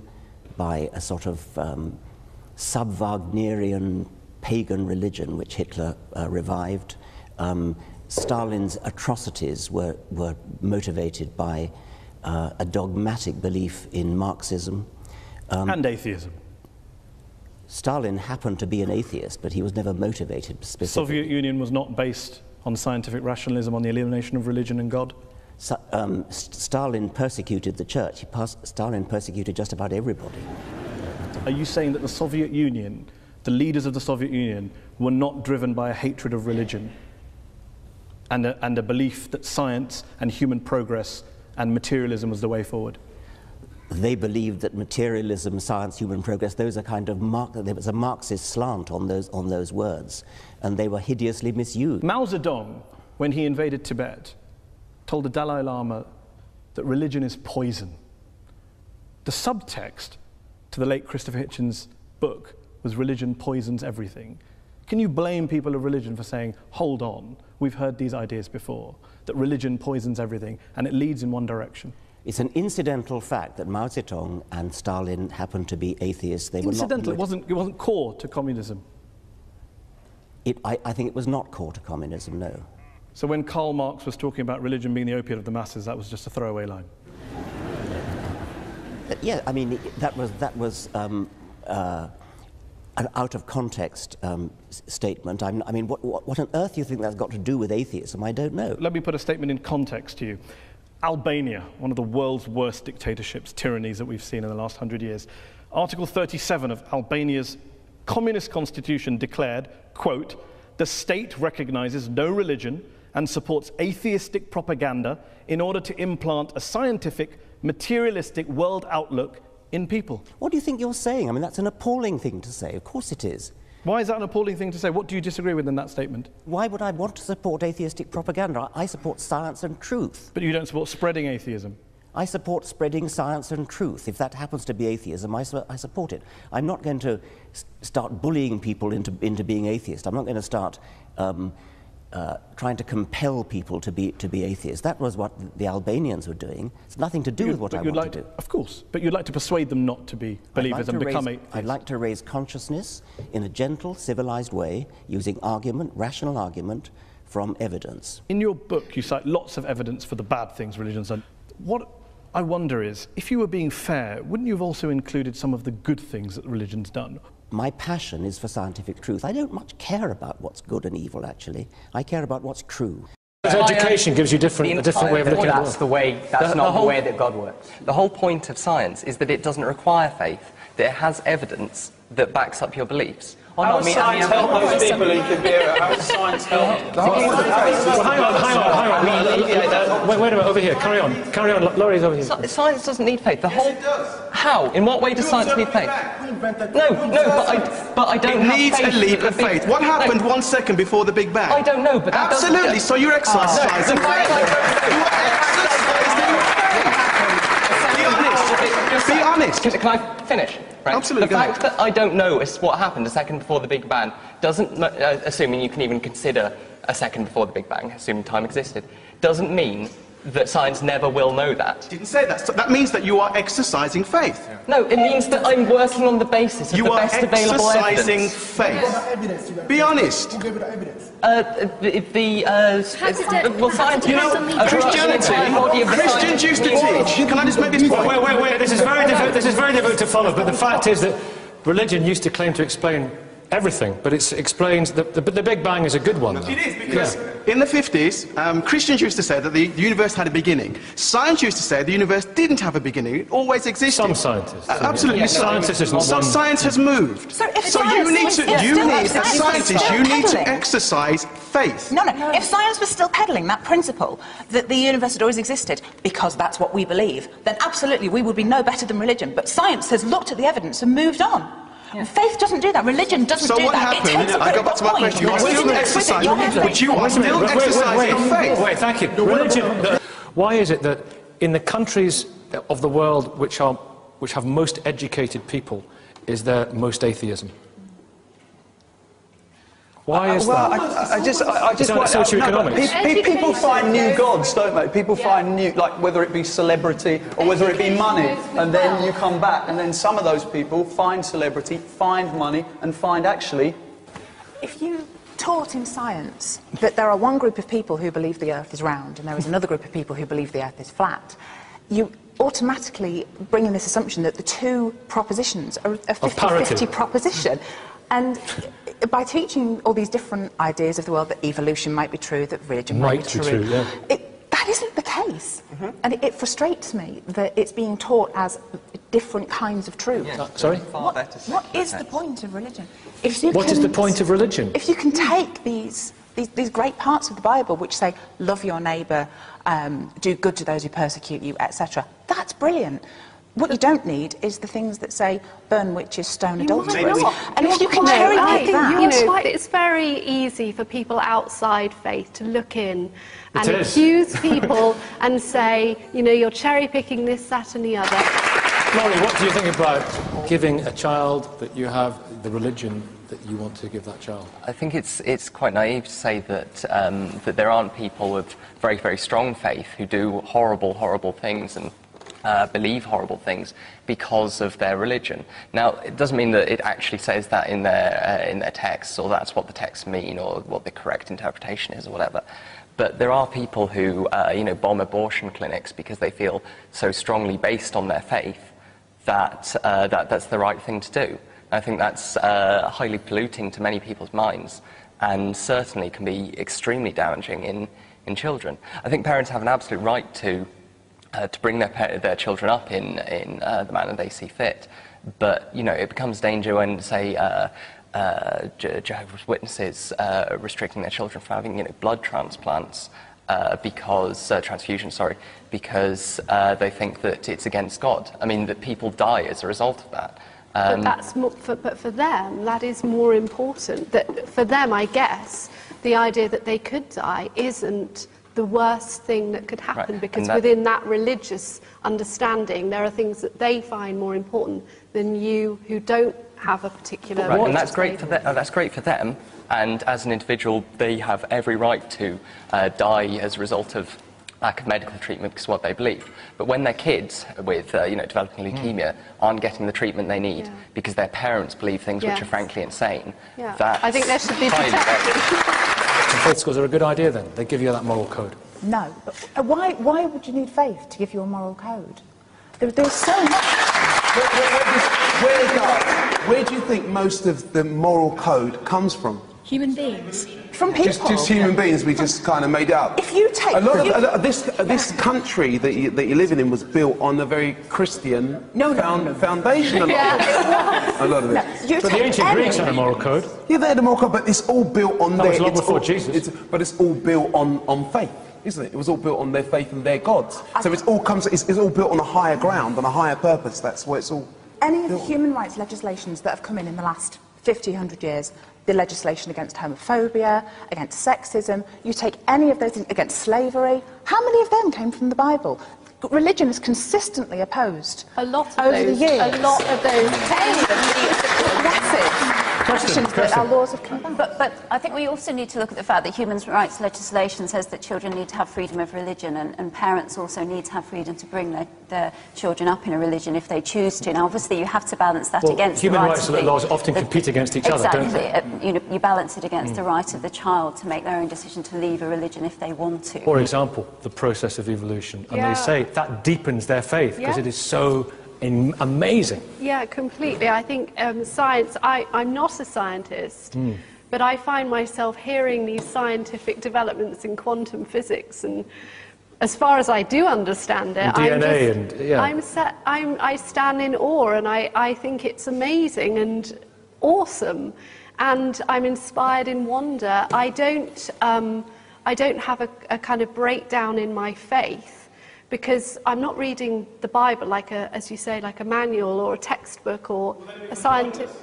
S3: by a sort of sub-Wagnerian pagan religion which Hitler revived. Stalin's atrocities were motivated by a dogmatic belief in Marxism.
S6: And atheism.
S3: Stalin happened to be an atheist, but he was never motivated specifically.
S6: The Soviet Union was not based on scientific rationalism, on the elimination of religion and God?
S3: Stalin persecuted the church. Stalin persecuted just about everybody.
S6: Are you saying that the Soviet Union, the leaders of the Soviet Union, were not driven by a hatred of religion? and a belief that science and human progress and materialism was the way forward?
S3: They believed that materialism, science, human progress, those are kind of there was a Marxist slant on those words, and they were hideously misused.
S6: Mao Zedong, when he invaded Tibet, told the Dalai Lama that religion is poison. The subtext to the late Christopher Hitchens' book was religion poisons everything. Can you blame people of religion for saying, hold on, we've heard these ideas before, that religion poisons everything and it leads in one direction?
S3: It's an incidental fact that Mao Zedong and Stalin happened to be atheists. They
S6: incidental,
S3: were not
S6: it wasn't core to communism.
S3: I think it was not core to communism, no.
S6: So when Karl Marx was talking about religion being the opiate of the masses, that was just a throwaway line?
S3: Yeah, I mean, that was an out-of-context statement. I mean, what on earth do you think that's got to do with atheism? I don't know.
S6: Let me put a statement in context to you. Albania, one of the world's worst dictatorships, tyrannies that we've seen in the last 100 years. Article 37 of Albania's communist constitution declared, quote, "The state recognizes no religion and supports atheistic propaganda in order to implant a scientific, materialistic world outlook in people."
S3: What do you think you're saying? I mean, that's an appalling thing to say. Of course it is.
S6: Why is that an appalling thing to say? What do you disagree with in that statement?
S3: Why would I want to support atheistic propaganda? I support science and truth.
S6: But you don't support spreading atheism.
S3: I support spreading science and truth. If that happens to be atheism, I support it. I'm not going to start bullying people into being atheist. I'm not going to start trying to compel people to be atheists. That was what the Albanians were doing. It's nothing to do with what I want to do.
S6: Of course, but you'd like to persuade them not to be believers and become atheists.
S3: I'd like to raise consciousness in a gentle, civilized way, using argument, rational argument, from evidence.
S6: In your book, you cite lots of evidence for the bad things religion's done. What I wonder is, if you were being fair, wouldn't you have also included some of the good things that religion's done?
S3: My passion is for scientific truth. I don't much care about what's good and evil, actually. I care about what's true.
S7: Education gives you a different way of looking at the world.
S8: That's not the way that God works. The whole point of science is that it doesn't require faith, that it has evidence that backs up your beliefs.
S9: How does science help those people in Kabira? How does science help?
S7: Hang on. Wait a minute, over here. Carry on. Laurie's over here.
S8: Science doesn't need faith. The whole... How? In what way does science need faith? No, but I don't have faith.
S9: It needs a leap of faith. What happened 1 second before the Big Bang?
S8: I don't know, but that
S9: absolutely, so you're exercising faith. You are exercising faith. Be honest.
S8: Can I finish? Right.
S9: Absolutely.
S8: The fact that I don't know is what happened a second before the Big Bang doesn't, assuming you can even consider a second before the Big Bang, assuming time existed, doesn't mean that science never will know that.
S9: Didn't say that. So that means that you are exercising faith. Yeah.
S8: No, it means that I'm working on the basis of the best available evidence.
S9: You are exercising faith. Be honest.
S8: Who gave it evidence? Well, science...
S9: You know, Christians used to teach... Can I just make this point?
S7: Wait. This is very difficult to follow, but the fact is that religion used to claim to explain everything, but it explains that the Big Bang is a good one.
S9: It is, because in the 50s, Christians used to say that the universe had a beginning. Science used to say the universe didn't have a beginning, it always existed.
S7: Some scientists.
S9: Absolutely.
S7: Scientists is not
S9: some science has moved.
S10: So
S9: you need to, as scientists, you need to exercise faith.
S10: No. If science was still peddling that principle, that the universe had always existed, because that's what we believe, then absolutely we would be no better than religion. But science has looked at the evidence and moved on. Yeah. Faith doesn't do that. Religion doesn't do that. So what happened?
S9: I go back to my question. You are still exercising, but you are still exercising faith.
S7: Wait, thank you. Religion. Why is it that in the countries of the world which have most educated people, is there most atheism? Why is that?
S11: I just socioeconomics. People find new gods, don't they? People find new, like whether it be celebrity or whether it be money, and then you come back, and then some of those people find celebrity, find money, and find actually.
S10: If you taught in science that there are one group of people who believe the Earth is round, and there is another group of people who believe the Earth is flat, you automatically bring in this assumption that the two propositions are a 50-50 proposition, and by teaching all these different ideas of the world, that evolution might be true, that religion might be true, that isn't the case. And it frustrates me that it's being taught as different kinds of truth.
S7: Sorry?
S10: What is the point of religion?
S7: What is the point of religion?
S10: If you can take these these great parts of the Bible which say, love your neighbour, do good to those who persecute you, etc. That's brilliant. What you don't need is the things that say, burn witches, stone adulterers. And if you can cherry pick that...
S12: It's very easy for people outside faith to look in and accuse people and say, you know, you're cherry-picking this, that and the other.
S7: Laurie, what do you think about giving a child that you have the religion that you want to give that child?
S8: I think it's quite naive to say that, that there aren't people with very, very strong faith who do horrible, horrible things and believe horrible things because of their religion. Now, it doesn't mean that it actually says that in their texts, or that's what the texts mean, or what the correct interpretation is, or whatever. But there are people who, you know, bomb abortion clinics because they feel so strongly based on their faith that, that's the right thing to do. I think that's highly polluting to many people's minds, and certainly can be extremely damaging in children. I think parents have an absolute right to bring their children up in the manner they see fit. But, you know, it becomes danger when, say, Jehovah's Witnesses restricting their children from having, you know, blood transplants transfusion, because they think that it's against God. I mean, that people die as a result of that.
S12: But that's more, but for them, that is more important. That for them, I guess, the idea that they could die isn't the worst thing that could happen, because within that religious understanding, there are things that they find more important than you who don't have a particular...
S8: Right, and that's great for them. That's great for them. And as an individual, they have every right to die as a result of lack of medical treatment because of what they believe. But when their kids with you know, developing leukemia aren't getting the treatment they need because their parents believe things which are frankly insane, that's
S12: I think there should be protection.
S7: Faith schools are a good idea, then. They give you that moral code.
S10: No. But why would you need faith to give you a moral code? There's so much...
S13: Where do you think most of the moral code comes from?
S10: Human beings. From people.
S13: Just human beings, we just kind of made up.
S10: If you take...
S13: A lot of this country that you're living in was built on a very Christian foundation. A lot of it.
S7: But the ancient Greeks had a moral code.
S13: Yeah, they had a moral code, but it's all built on
S7: that was long before Jesus.
S13: But it's all built on faith, isn't it? It was all built on their faith and their gods. So it's all built on a higher ground, on a higher purpose. That's where it's all...
S10: Any of the human rights legislations that have come in the last 50, 100 years, the legislation against homophobia, against sexism, you take any of those things, against slavery, how many of them came from the Bible? Religion is consistently opposed
S12: a lot of
S10: over
S12: those,
S10: the years.
S12: A lot of those.
S10: That our laws have come about.
S14: But I think we also need to look at the fact that human rights legislation says that children need to have freedom of religion, and parents also need to have freedom to bring their children up in a religion if they choose to. Now, obviously, you have to balance that against
S7: human
S14: the
S7: rights laws often compete against each other, don't they?
S14: You know, you balance it against the right of the child to make their own decision to leave a religion if they want to.
S7: For example, the process of evolution. And they say that deepens their faith because it is so amazing.
S12: Yeah, completely. I think science, I'm not a scientist, but I find myself hearing these scientific developments in quantum physics, and as far as I do understand it, I stand in awe, and I think it's amazing and awesome, and I'm inspired in wonder. I don't have a kind of breakdown in my faith, because I'm not reading the Bible like as you say, like a manual or a textbook or a scientist.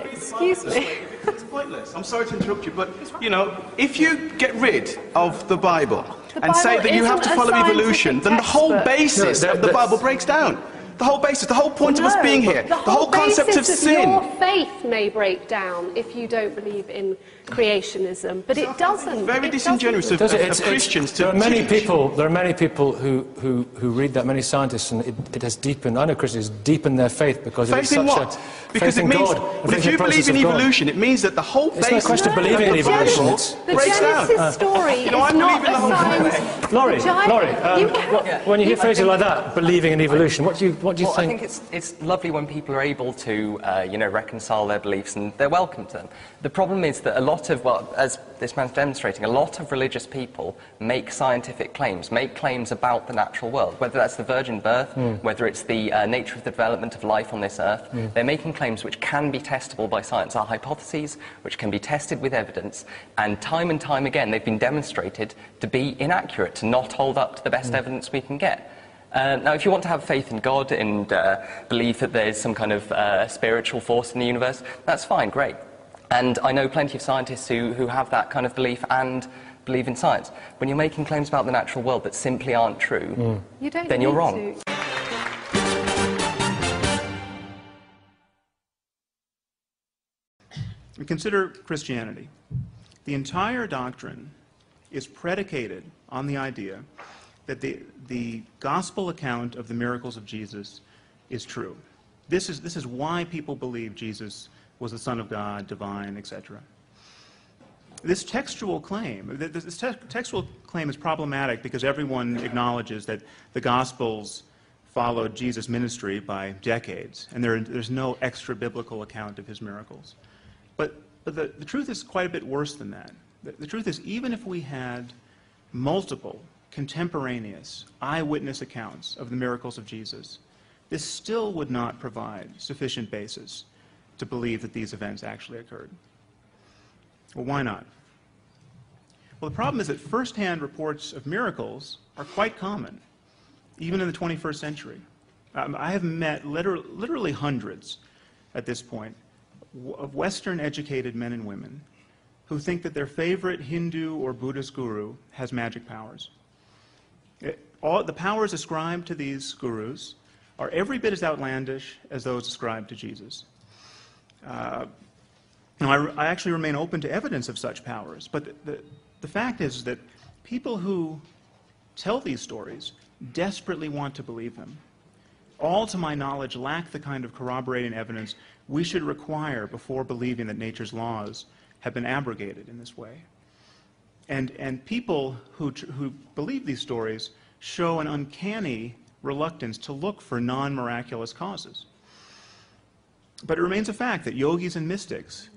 S12: Excuse me.
S9: It's pointless. I'm sorry to interrupt you, but, you know, if you get rid of the Bible and say that you have to follow evolution, then the whole basis of the Bible breaks down. The whole basis, the whole point of us being here, the whole concept of sin.
S12: Your faith may break down if you don't believe in creationism, but it doesn't.
S9: Very disingenuous of Christians to
S7: There are many people who read that, many scientists, and it has deepened. I know Christians deepened their faith because it is such
S9: what? Because it means, well, if you believe in evolution, it means that the whole basis.
S7: It's no question of believing in evolution.
S12: The Genesis story is not a science.
S7: Laurie, when you hear phrases like that, believing in evolution, what do you think?
S8: I think it's lovely when people are able to, you know, reconcile their beliefs, and they're welcome to them. The problem is that a lot lot of, well, as this man's demonstrating, a lot of religious people make scientific claims, make claims about the natural world, whether that's the virgin birth, whether it's the nature of the development of life on this earth. They're making claims which can be testable by science, are hypotheses which can be tested with evidence, and time again they've been demonstrated to be inaccurate, to not hold up to the best evidence we can get. Now, if you want to have faith in God and believe that there's some kind of spiritual force in the universe, that's fine, great. And I know plenty of scientists who have that kind of belief and believe in science. When you're making claims about the natural world that simply aren't true, then you're wrong.
S1: And consider Christianity. The entire doctrine is predicated on the idea that the gospel account of the miracles of Jesus is true. This is why people believe Jesus was the Son of God, divine, etc. This textual claim is problematic because everyone acknowledges that the Gospels followed Jesus' ministry by decades, and there's no extra biblical account of his miracles. But the truth is quite a bit worse than that. The truth is, even if we had multiple contemporaneous eyewitness accounts of the miracles of Jesus, this still would not provide sufficient basis to believe that these events actually occurred. Well, why not? Well, the problem is that first-hand reports of miracles are quite common, even in the 21st century. I have met literally hundreds at this point of Western-educated men and women who think that their favorite Hindu or Buddhist guru has magic powers. The powers ascribed to these gurus are every bit as outlandish as those ascribed to Jesus. I actually remain open to evidence of such powers, but the fact is that people who tell these stories desperately want to believe them. All, to my knowledge, lack the kind of corroborating evidence we should require before believing that nature's laws have been abrogated in this way. And people who believe these stories show an uncanny reluctance to look for non-miraculous causes. But it remains a fact that yogis and mystics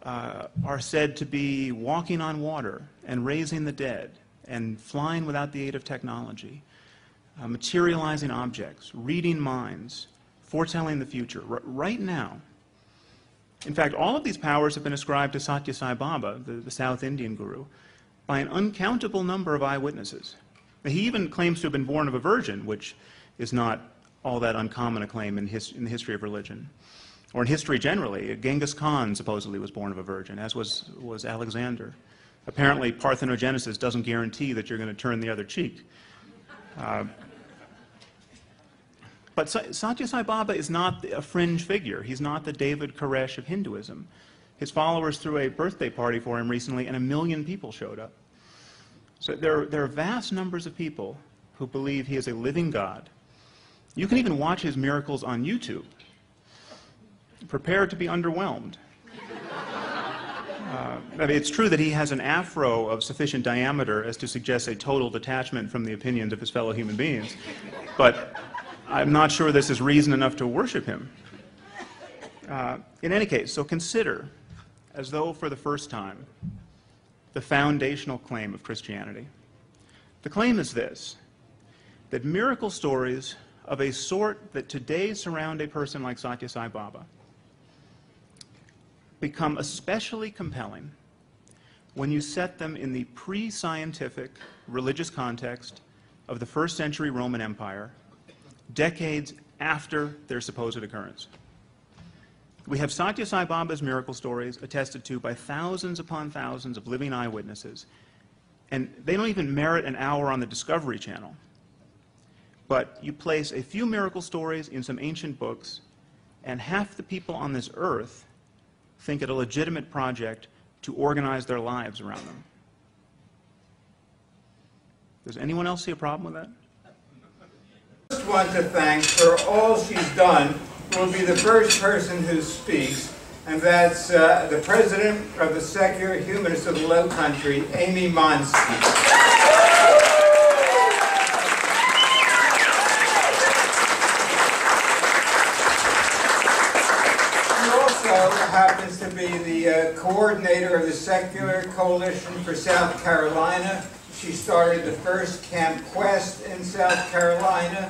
S1: are said to be walking on water and raising the dead and flying without the aid of technology, materializing objects, reading minds, foretelling the future, right now. In fact, all of these powers have been ascribed to Satya Sai Baba, the South Indian guru, by an uncountable number of eyewitnesses. He even claims to have been born of a virgin, which is not all that uncommon a claim in the history of religion. Or in history generally. Genghis Khan supposedly was born of a virgin, as was Alexander. Apparently, parthenogenesis doesn't guarantee that you're going to turn the other cheek. But Satya Sai Baba is not a fringe figure. He's not the David Koresh of Hinduism. His followers threw a birthday party for him recently, and 1 million people showed up. So there are vast numbers of people who believe he is a living God. You can even watch his miracles on YouTube. Prepare to be underwhelmed. I mean, it's true that he has an afro of sufficient diameter as to suggest a total detachment from the opinions of his fellow human beings, but I'm not sure this is reason enough to worship him. In any case, so consider, as though for the first time, the foundational claim of Christianity. The claim is this, that miracle stories of a sort that today surround a person like Satya Sai Baba become especially compelling when you set them in the pre-scientific religious context of the first century Roman Empire, decades after their supposed occurrence. We have Satya Sai Baba's miracle stories attested to by thousands upon thousands of living eyewitnesses, and they don't even merit an hour on the Discovery Channel. But you place a few miracle stories in some ancient books, and half the people on this earth think it a legitimate project to organize their lives around them. Does anyone else see a problem with that?
S15: I just want to thank for all she's done. Will be the first person who speaks, and that's the president of the Secular Humanists of the Low Country, Amy Monsky. She also happens to be the coordinator of the Secular Coalition for South Carolina. She started the first Camp Quest in South Carolina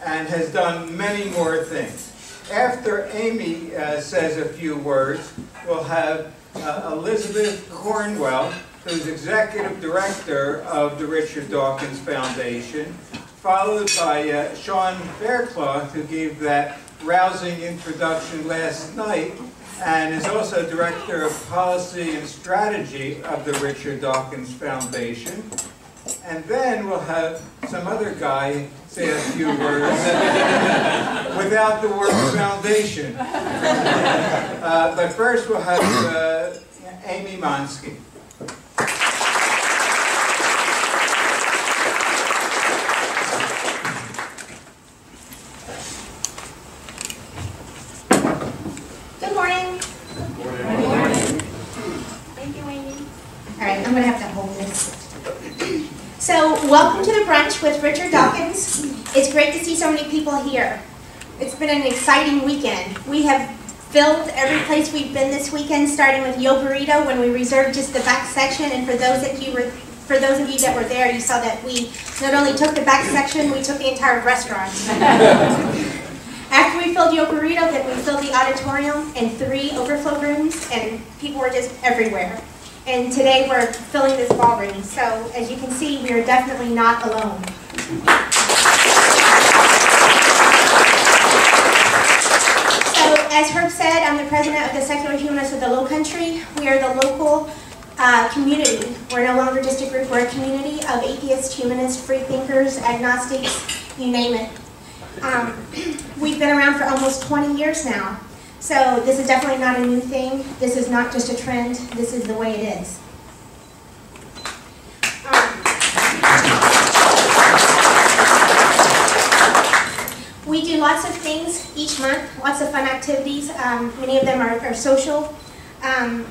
S15: and has done many more things. After Amy says a few words, we'll have Elizabeth Cornwell, who's executive director of the Richard Dawkins Foundation, followed by Sean Faircloth, who gave that rousing introduction last night, and is also director of policy and strategy of the Richard Dawkins Foundation. And then we'll have some other guy say a few words without the word foundation. But first we'll have Amy Monsky.
S16: Good morning. Good morning. Thank you, Amy. All right, I'm going to have to hold this. So, welcome to the brunch with Richard Dawkins. It's great to see so many people here. It's been an exciting weekend. We have filled every place we've been this weekend, starting with Yo Burrito when we reserved just the back section. And for those of you that were there, you saw that we not only took the back section, we took the entire restaurant. After we filled Yo Burrito, then we filled the auditorium and 3 overflow rooms, and people were just everywhere. And today we're filling this ballroom. So as you can see, we are definitely not alone. So as Herb said, I'm the president of the Secular Humanists of the Low Country. We are the local community. We're no longer just a group, we're a community of atheists, humanists, free thinkers, agnostics, you name it. We've been around for almost 20 years now. So this is definitely not a new thing. This is not just a trend. This is the way it is. We do lots of things each month, lots of fun activities. Many of them are social.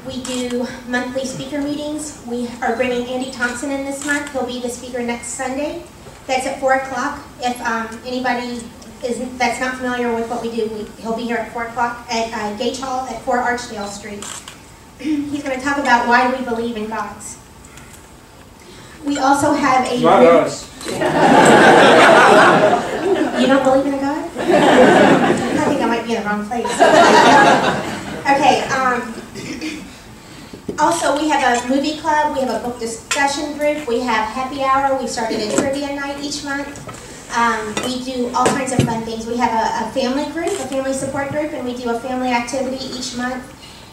S16: We do monthly speaker meetings. We are bringing Andy Thompson in this month. He'll be the speaker next Sunday. That's at 4 o'clock. If anybody that's not familiar with what we do, he'll be here at 4 o'clock at Gage Hall at 4 Archdale Street. He's going to talk about why we believe in gods. We also have a...
S15: Not us.
S16: You don't believe in a god? I think I might be in the wrong place. Okay, also we have a movie club, we have a book discussion group, we have happy hour, we started a trivia night each month. We do all kinds of fun things. We have a family group, a family support group, and we do a family activity each month.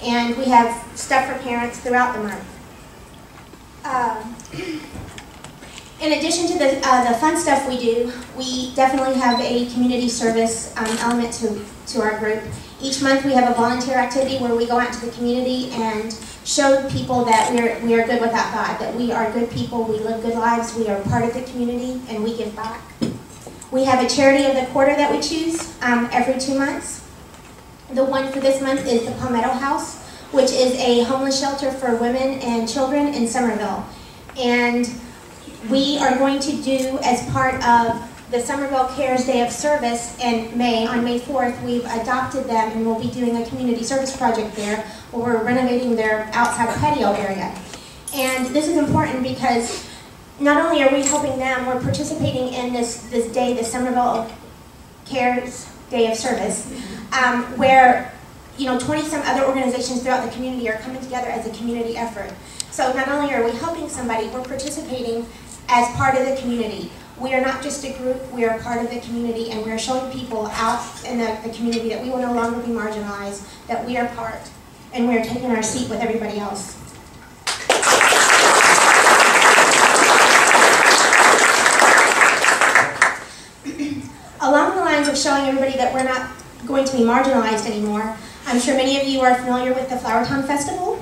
S16: And we have stuff for parents throughout the month. In addition to the fun stuff we do, we definitely have a community service element to our group. Each month we have a volunteer activity where we go out to the community and show people that we are good without God, that we are good people, we live good lives, we are part of the community, and we give back. We have a charity of the quarter that we choose every 2 months. The one for this month is the Palmetto House, which is a homeless shelter for women and children in Somerville. And we are going to do, as part of the Somerville Cares Day of Service in May, on May 4th, we've adopted them and we'll be doing a community service project there where we're renovating their outside patio area. And this is important because not only are we helping them, we're participating in this day, the Somerville Cares Day of Service, where 20-some other organizations throughout the community are coming together as a community effort. So not only are we helping somebody, we're participating as part of the community. We are not just a group, we are part of the community, and we're showing people out in the community that we will no longer be marginalized, that we are part, and we are taking our seat with everybody else. Along the lines of showing everybody that we're not going to be marginalized anymore, I'm sure many of you are familiar with the Flowertown Festival.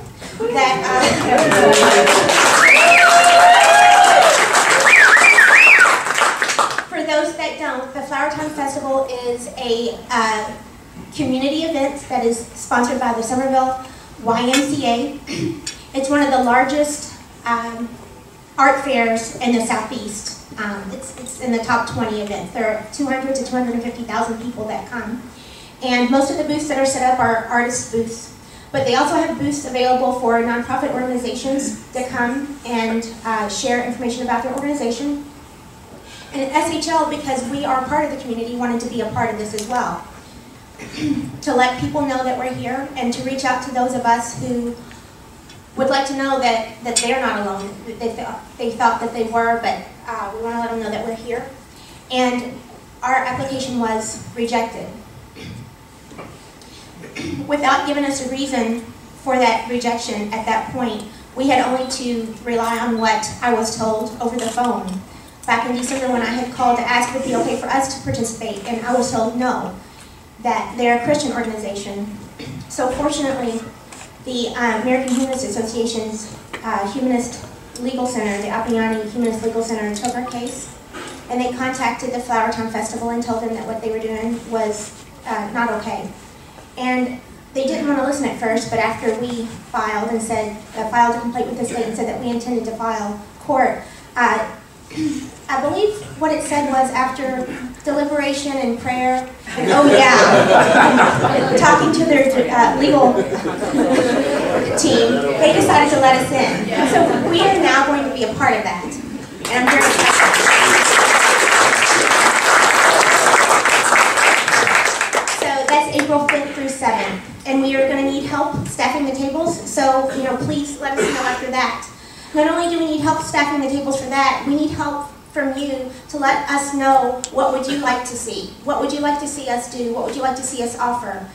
S16: For those that don't, the Flowertown Festival is a community event that is sponsored by the Somerville YMCA. It's one of the largest art fairs in the Southeast. It's in the top 20 events. There are 200 to 250,000 people that come. And most of the booths that are set up are artist booths. But they also have booths available for nonprofit organizations to come and share information about their organization. And at SHL, because we are part of the community, wanted to be a part of this as well. To let people know that we're here and to reach out to those of us who would like to know that they're not alone. They thought that they were, but we want to let them know that we're here. And our application was rejected. Without giving us a reason for that rejection at that point, we had only to rely on what I was told over the phone. Back in December when I had called to ask if it would be okay for us to participate, and I was told no, that they're a Christian organization. So fortunately, the American Humanist Association's Humanist Legal Center, the Appiani Humanist Legal Center, took our case, and they contacted the Flowertown Festival and told them that what they were doing was not okay. And they didn't want to listen at first, but after we filed and said, filed a complaint with the state and said that we intended to file court, I believe what it said was after deliberation and prayer, and oh yeah, talking to their legal team, they decided to let us in. So we are now going to be a part of that. And I'm very excited. So that's April 5th through 7th. And we are going to need help staffing the tables, so please let us know after that. Not only do we need help staffing the tables for that, we need help from you to let us know what would you like to see. What would you like to see us do? What would you like to see us offer?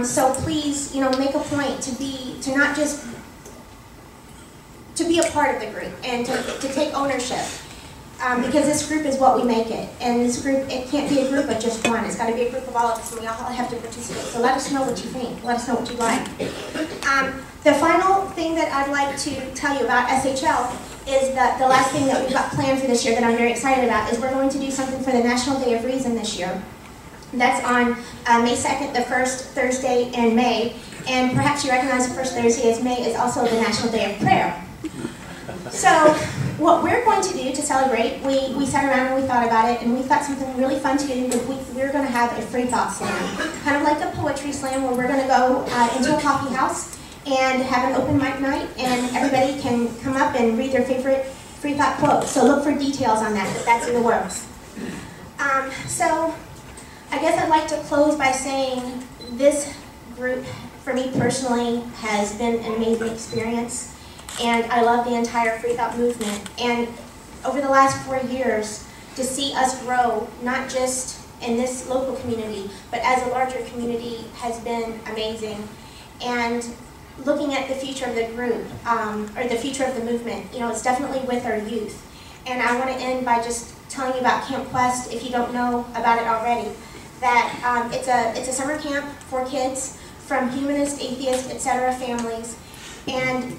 S16: So please, make a point to not just to be a part of the group and to take ownership. Because this group is what we make it. And this group, it can't be a group of just one. It's got to be a group of all of us, and we all have to participate. So let us know what you think. Let us know what you like. The final thing that I'd like to tell you about SHL is that the last thing that we've got planned for this year that I'm very excited about is we're going to do something for the National Day of Reason this year. That's on May 2nd, the first Thursday in May. And perhaps you recognize the first Thursday as May is also the National Day of Prayer. So what we're going to do to celebrate, we sat around and we thought about it, and we thought something really fun to do. We're going to have a free thought slam, kind of like a poetry slam where we're going to go into a coffee house and have an open mic night, and everybody can come up and read their favorite free thought quote. So look for details on that, but that's in the works. So I guess I'd like to close by saying this group, for me personally, has been an amazing experience. And I love the entire free thought movement. And over the last 4 years, to see us grow, not just in this local community, but as a larger community, has been amazing. And looking at the future of the group, or the future of the movement, it's definitely with our youth. And I want to end by just telling you about Camp Quest, if you don't know about it already, that it's a summer camp for kids from humanist, atheist, etc. families. And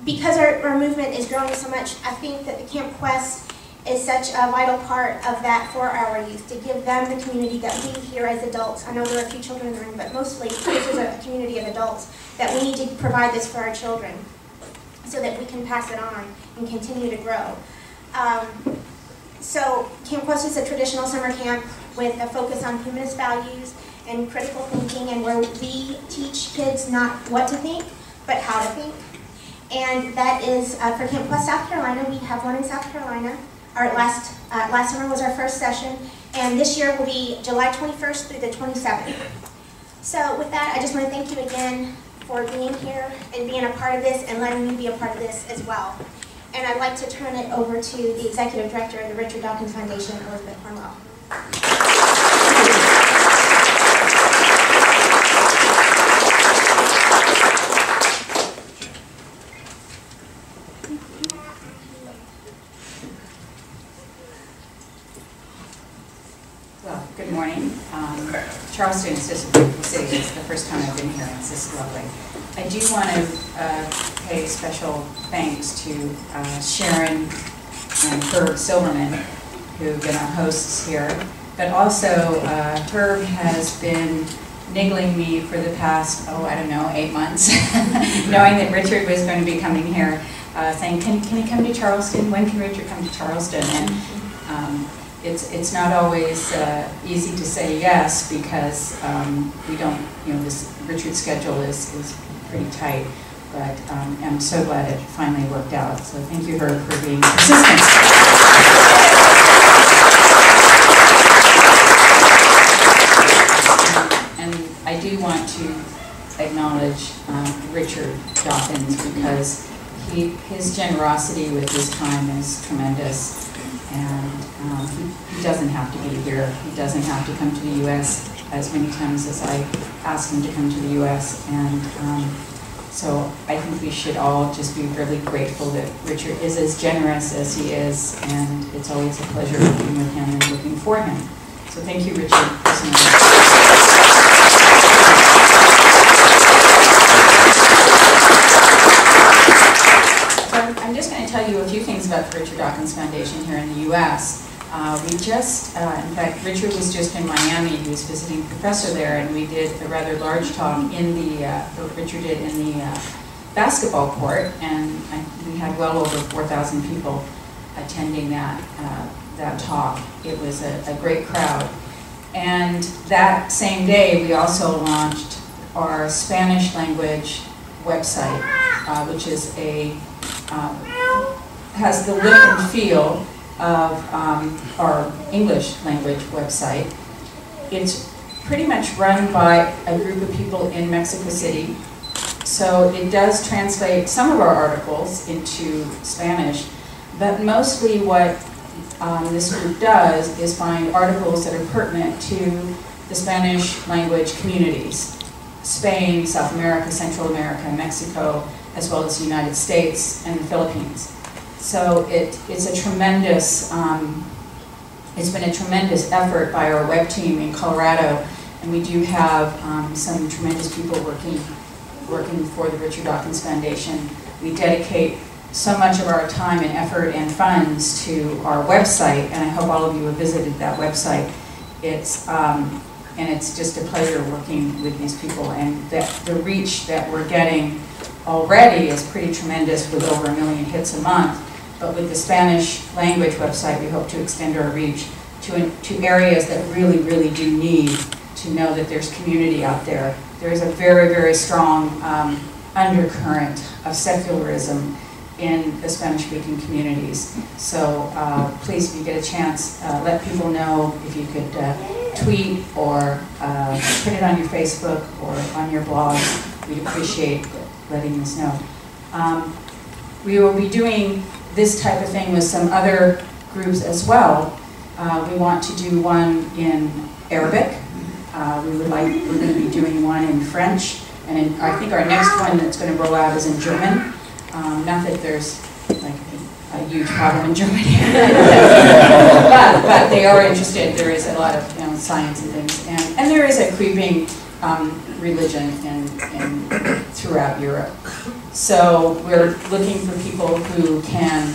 S16: because our movement is growing so much, I think that the Camp Quest is such a vital part of that for our youth, to give them the community that we here as adults, I know there are a few children in the room, but mostly this is a community of adults, that we need to provide this for our children so that we can pass it on and continue to grow. So Camp Quest is a traditional summer camp with a focus on humanist values and critical thinking, and where we teach kids not what to think, but how to think. And that is for Camp Quest, South Carolina. We have one in South Carolina. Our last summer was our first session, and this year will be July 21st through the 27th. So with that, I just want to thank you again for being here and being a part of this and letting me be a part of this as well. And I'd like to turn it over to the Executive Director of the Richard Dawkins Foundation, Elizabeth Cornwell.
S17: Good morning. Charleston is just a beautiful city. It's the first time I've been here, and it's just lovely. I do want to pay special thanks to Sharon and Herb Silverman, who've been our hosts here, but also Herb has been niggling me for the past, 8 months, knowing that Richard was going to be coming here, saying, can he come to Charleston? When can Richard come to Charleston? And it's not always easy to say yes because we don't, this Richard's schedule is pretty tight, but I'm so glad it finally worked out. So thank you, Herb, for being persistent. And I do want to acknowledge Richard Dawkins because his generosity with his time is tremendous. And he doesn't have to be here. He doesn't have to come to the U.S. as many times as I asked him to come to the U.S. And so I think we should all just be really grateful that Richard is as generous as he is, and it's always a pleasure working with him and looking for him. So thank you, Richard. I'm just going to tell you a few things about the Richard Dawkins Foundation here in the U.S. We just, in fact, Richard was just in Miami. He was visiting a professor there, and we did a rather large talk in the, Richard did in the basketball court, and we had well over 4,000 people attending that talk. It was a great crowd. And that same day, we also launched our Spanish language website, which is has the look and feel of our English language website. It's pretty much run by a group of people in Mexico City. So it does translate some of our articles into Spanish, but mostly what this group does is find articles that are pertinent to the Spanish language communities. Spain, South America, Central America, Mexico, as well as the United States and the Philippines. So it's a tremendous, it's been a tremendous effort by our web team in Colorado, and we do have some tremendous people working for the Richard Dawkins Foundation. We dedicate so much of our time and effort and funds to our website, and I hope all of you have visited that website. And it's just a pleasure working with these people, and the reach that we're getting already is pretty tremendous with over 1 million hits a month. But with the Spanish language website, we hope to extend our reach to areas that really, really do need to know that there's community out there. There is a very, very strong undercurrent of secularism in the Spanish-speaking communities. So please, if you get a chance, let people know. If you could tweet or put it on your Facebook or on your blog, we'd appreciate letting us know. We will be doing this type of thing with some other groups as well. We want to do one in Arabic. We're going to be doing one in French, and I think our next one that's going to roll out is in German. Not that there's like a huge problem in Germany, but they are interested. There is a lot of science and things, and there is a creeping religion throughout Europe. So we're looking for people who can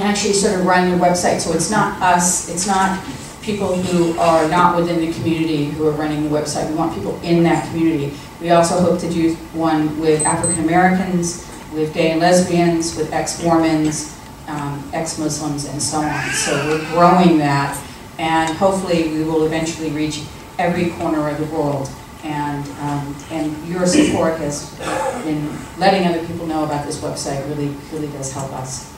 S17: actually sort of run the website. So it's not us. It's not people who are not within the community who are running the website. We want people in that community. We also hope to do one with African Americans, with gay and lesbians, with ex-Mormons, ex-Muslims, and so on. So we're growing that, and hopefully we will eventually reach every corner of the world. And your support has been letting other people know about this website really, really does help us.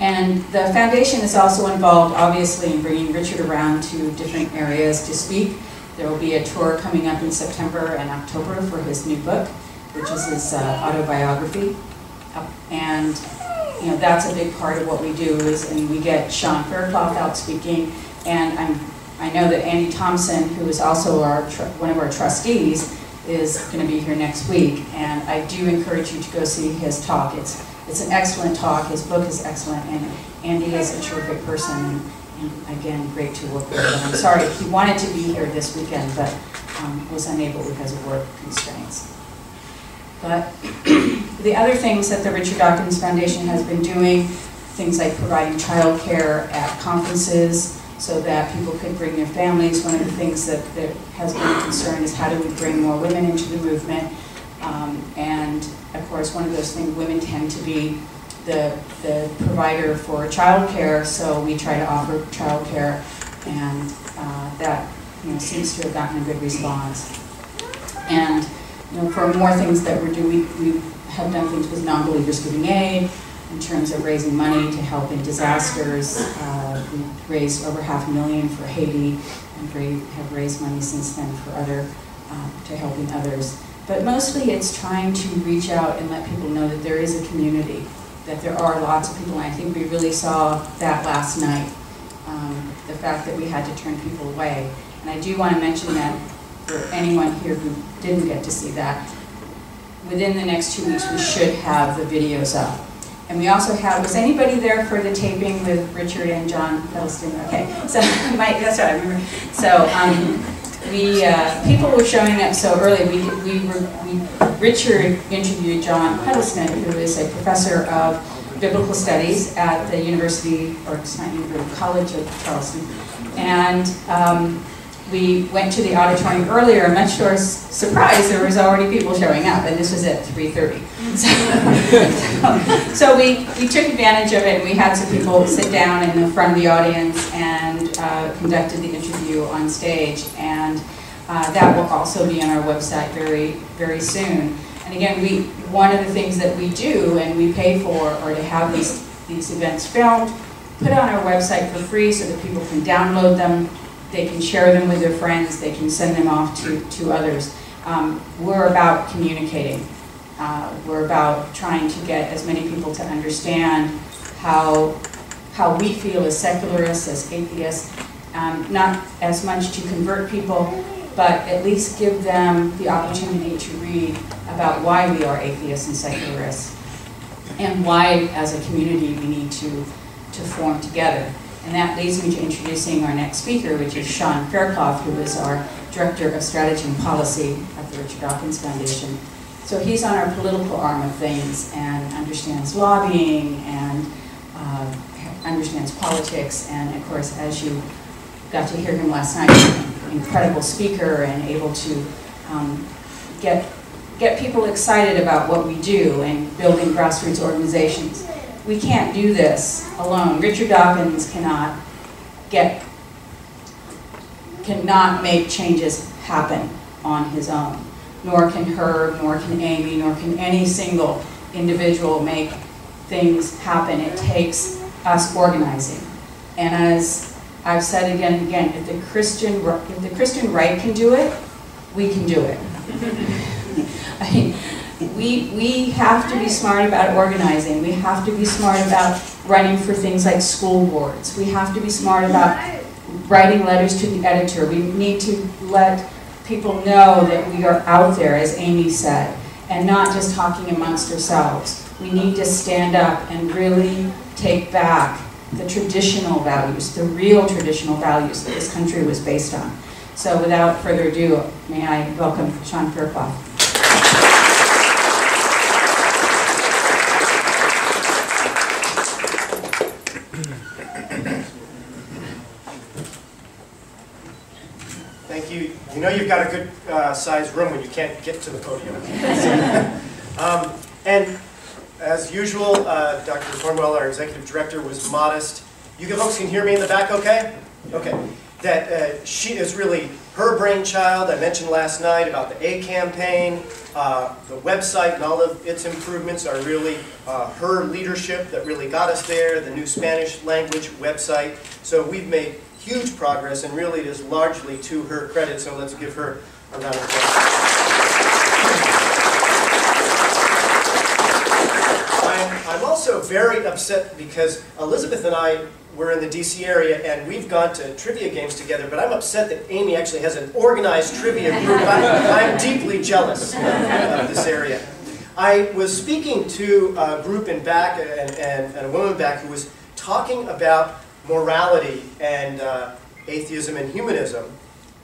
S17: And the foundation is also involved, obviously, in bringing Richard around to different areas to speak. There will be a tour coming up in September and October for his new book, which is his autobiography. And that's a big part of what we do and we get Sean Faircloth out speaking, and I know that Andy Thompson, who is also one of our trustees, is going to be here next week, and I do encourage you to go see his talk. It's an excellent talk. His book is excellent, and Andy is a terrific person, and again, great to work with. And I'm sorry, he wanted to be here this weekend, but was unable because of work constraints. But the other things that the Richard Dawkins Foundation has been doing, things like providing childcare at conferences so that people could bring their families. One of the things that has been a concern is how do we bring more women into the movement. And of course, one of those things, women tend to be the provider for childcare, so we try to offer childcare, and that seems to have gotten a good response. And for more things that we're doing, we have done things with non-believers giving aid in terms of raising money to help in disasters. We've raised over $500,000 for Haiti, and have raised money since then for other, to helping others. But mostly it's trying to reach out and let people know that there is a community, that there are lots of people, and I think we really saw that last night, the fact that we had to turn people away. And I do want to mention that for anyone here who didn't get to see that, within the next 2 weeks we should have the videos up. And we also have, was anybody there for the taping with Richard and John Huddleston? Okay, so that's what I remember. So people were showing up so early. Richard interviewed John Huddleston, who is a professor of biblical studies at the University, or it's not University, College of Charleston. And we went to the auditorium earlier, and much to our surprise, there was already people showing up, and this was at 3:30. So we took advantage of it, and we had some people sit down in the front of the audience and conducted the interview on stage, and that will also be on our website very, very soon. And again, one of the things that we do and we pay for are to have these events filmed, put on our website for free so that people can download them. They can share them with their friends, they can send them off to others. We're about communicating. We're about trying to get as many people to understand how we feel as secularists, as atheists, not as much to convert people, but at least give them the opportunity to read about why we are atheists and secularists, and why, as a community, we need to form together. And that leads me to introducing our next speaker, which is Sean Faircloth, who is our Director of Strategy and Policy at the Richard Dawkins Foundation. So he's on our political arm of things and understands lobbying and understands politics. And of course, as you got to hear him last night, an incredible speaker and able to get people excited about what we do and building grassroots organizations. We can't do this alone. Richard Dawkins cannot make changes happen on his own. Nor can Herb, nor can Amy, nor can any single individual make things happen. It takes us organizing. And as I've said again and again, if the Christian right can do it, we can do it. I mean, we have to be smart about organizing. We have to be smart about running for things like school boards. We have to be smart about writing letters to the editor. We need to let people know that we are out there, as Amy said, and not just talking amongst ourselves. We need to stand up and really take back the traditional values, the real traditional values that this country was based on. So without further ado, may I welcome Sean Faircloth.
S18: Thank you. You know you've got a good sized room when you can't get to the podium. And as usual, Dr. Cornwell, our executive director, was modest. You folks can hear me in the back okay? Okay. That she is really her brainchild. I mentioned last night about the A campaign. The website and all of its improvements are really her leadership that really got us there, the new Spanish language website. So we've made huge progress, and really it is largely to her credit, so let's give her a round of applause. I'm also very upset because Elizabeth and I were in the DC area and we've gone to trivia games together, but I'm upset that Amy actually has an organized trivia group. I'm deeply jealous of this area. I was speaking to a group in back and a woman back who was talking about morality and atheism and humanism,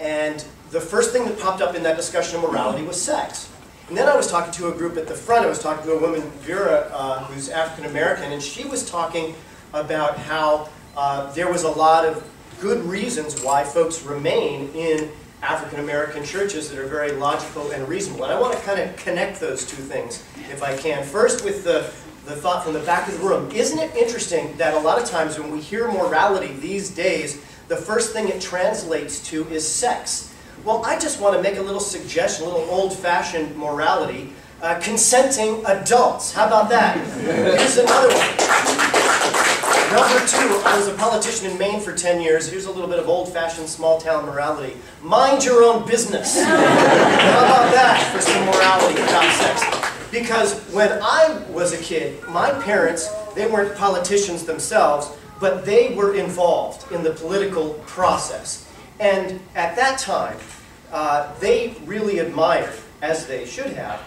S18: and the first thing that popped up in that discussion of morality was sex. And then I was talking to a group at the front. I was talking to a woman, Vera, who's African American, and she was talking about how there was a lot of good reasons why folks remain in African American churches that are very logical and reasonable. And I want to kind of connect those two things, if I can. First, with the the thought from the back of the room, isn't it interesting that a lot of times when we hear morality these days, the first thing it translates to is sex? Well, I just want to make a little suggestion, a little old-fashioned morality. Consenting adults. How about that? Here's another one. Number 2, I was a politician in Maine for 10 years. Here's a little bit of old-fashioned small-town morality. Mind your own business. How about that for some morality about sex? Because when I was a kid, my parents, they weren't politicians themselves, but they were involved in the political process. And at that time, they really admired, as they should have,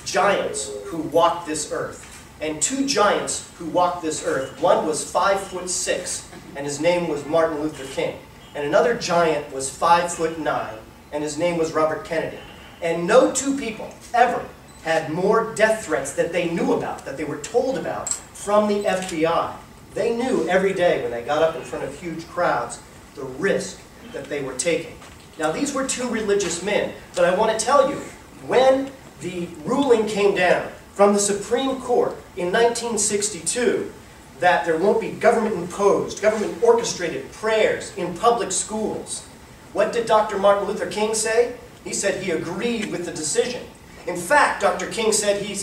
S18: giants who walked this earth. And 2 giants who walked this earth. One was 5'6", and his name was Martin Luther King. And another giant was 5'9", and his name was Robert Kennedy. And no 2 people ever had more death threats that they knew about, that they were told about from the FBI. They knew every day when they got up in front of huge crowds the risk that they were taking. Now, these were 2 religious men, but I want to tell you, when the ruling came down from the Supreme Court in 1962 that there won't be government-imposed, government-orchestrated prayers in public schools, what did Dr. Martin Luther King say? He said he agreed with the decision. In fact, Dr. King said he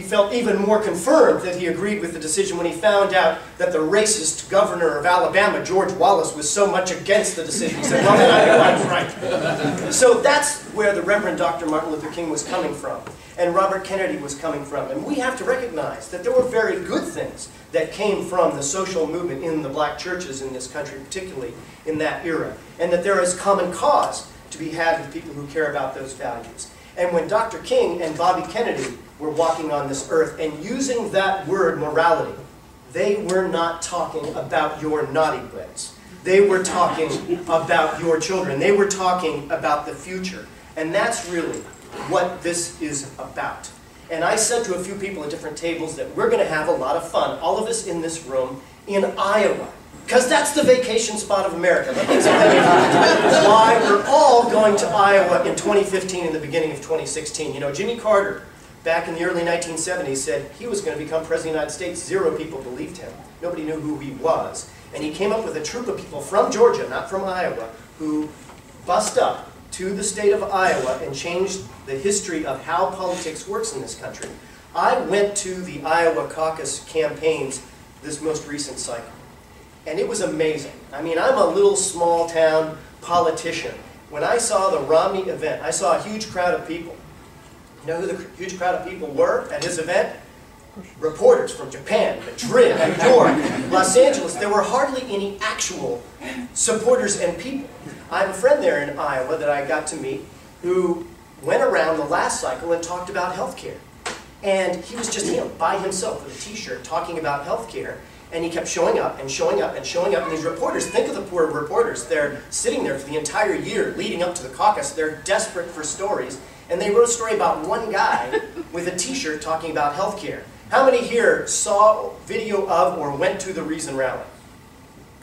S18: felt even more confirmed that he agreed with the decision when he found out that the racist governor of Alabama, George Wallace, was so much against the decision. He said, well, then I know I was right. So that's where the Reverend Dr. Martin Luther King was coming from, and Robert Kennedy was coming from. And we have to recognize that there were very good things that came from the social movement in the black churches in this country, particularly in that era, and that there is common cause to be had with people who care about those values. And when Dr. King and Bobby Kennedy were walking on this earth and using that word morality, they were not talking about your naughty ways. They were talking about your children. They were talking about the future. And that's really what this is about. And I said to a few people at different tables that we're going to have a lot of fun, all of us in this room, in Iowa. Because that's the vacation spot of America. Let me tell you why we're all going to Iowa in 2015 and the beginning of 2016. You know, Jimmy Carter, back in the early 1970s, said he was going to become President of the United States. 0 people believed him. Nobody knew who he was. And he came up with a troop of people from Georgia, not from Iowa, who bussed up to the state of Iowa and changed the history of how politics works in this country. I went to the Iowa caucus campaigns this most recent cycle. And it was amazing. I mean, I'm a little small town politician. When I saw the Romney event, I saw a huge crowd of people. You know who the huge crowd of people were at his event? Reporters from Japan, Madrid, New York, Los Angeles. There were hardly any actual supporters and people. I have a friend there in Iowa that I got to meet who went around the last cycle and talked about health care. And he was just him, by himself, with a t-shirt, talking about health care. And he kept showing up and showing up and showing up. And these reporters, think of the poor reporters. They're sitting there for the entire year leading up to the caucus. They're desperate for stories. And they wrote a story about one guy with a t-shirt talking about health care. How many here saw video of or went to the Reason Rally?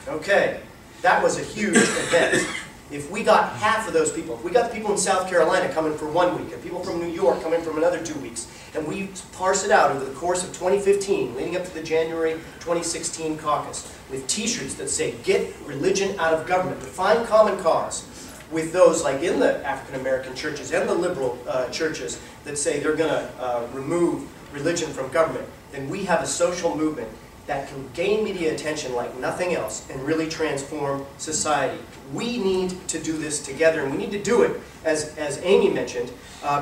S18: Okay, that was a huge event. If we got half of those people, if we got the people in South Carolina coming for 1 week, and people from New York coming from another 2 weeks, and we parse it out over the course of 2015, leading up to the January 2016 caucus, with t-shirts that say, get religion out of government, define common cause, with those like in the African American churches and the liberal churches that say they're going to remove religion from government, then we have a social movement that can gain media attention like nothing else and really transform society. We need to do this together, and we need to do it, as Amy mentioned,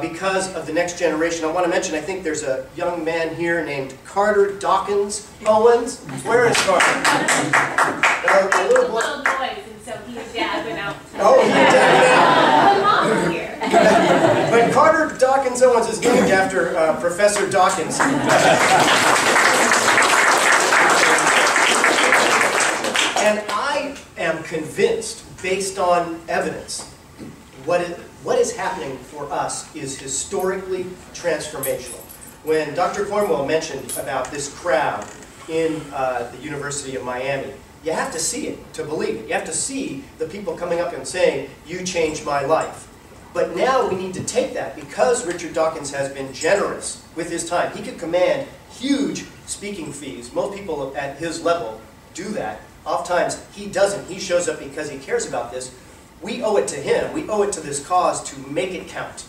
S18: because of the next generation. I want to mention, I think there's a young man here named Carter Dawkins Owens. Where is Carter? A little boy. And so he and Dad went out. Oh, he and Dad went out. Mom's here. But Carter Dawkins Owens is named after Professor Dawkins. And I am convinced, based on evidence, what is happening for us is historically transformational. When Dr. Cornwell mentioned about this crowd in the University of Miami, you have to see it to believe it. You have to see the people coming up and saying, you changed my life. But now we need to take that, because Richard Dawkins has been generous with his time. He could command huge speaking fees. Most people at his level do that. Oftentimes, he doesn't. He shows up because he cares about this. We owe it to him. We owe it to this cause to make it count.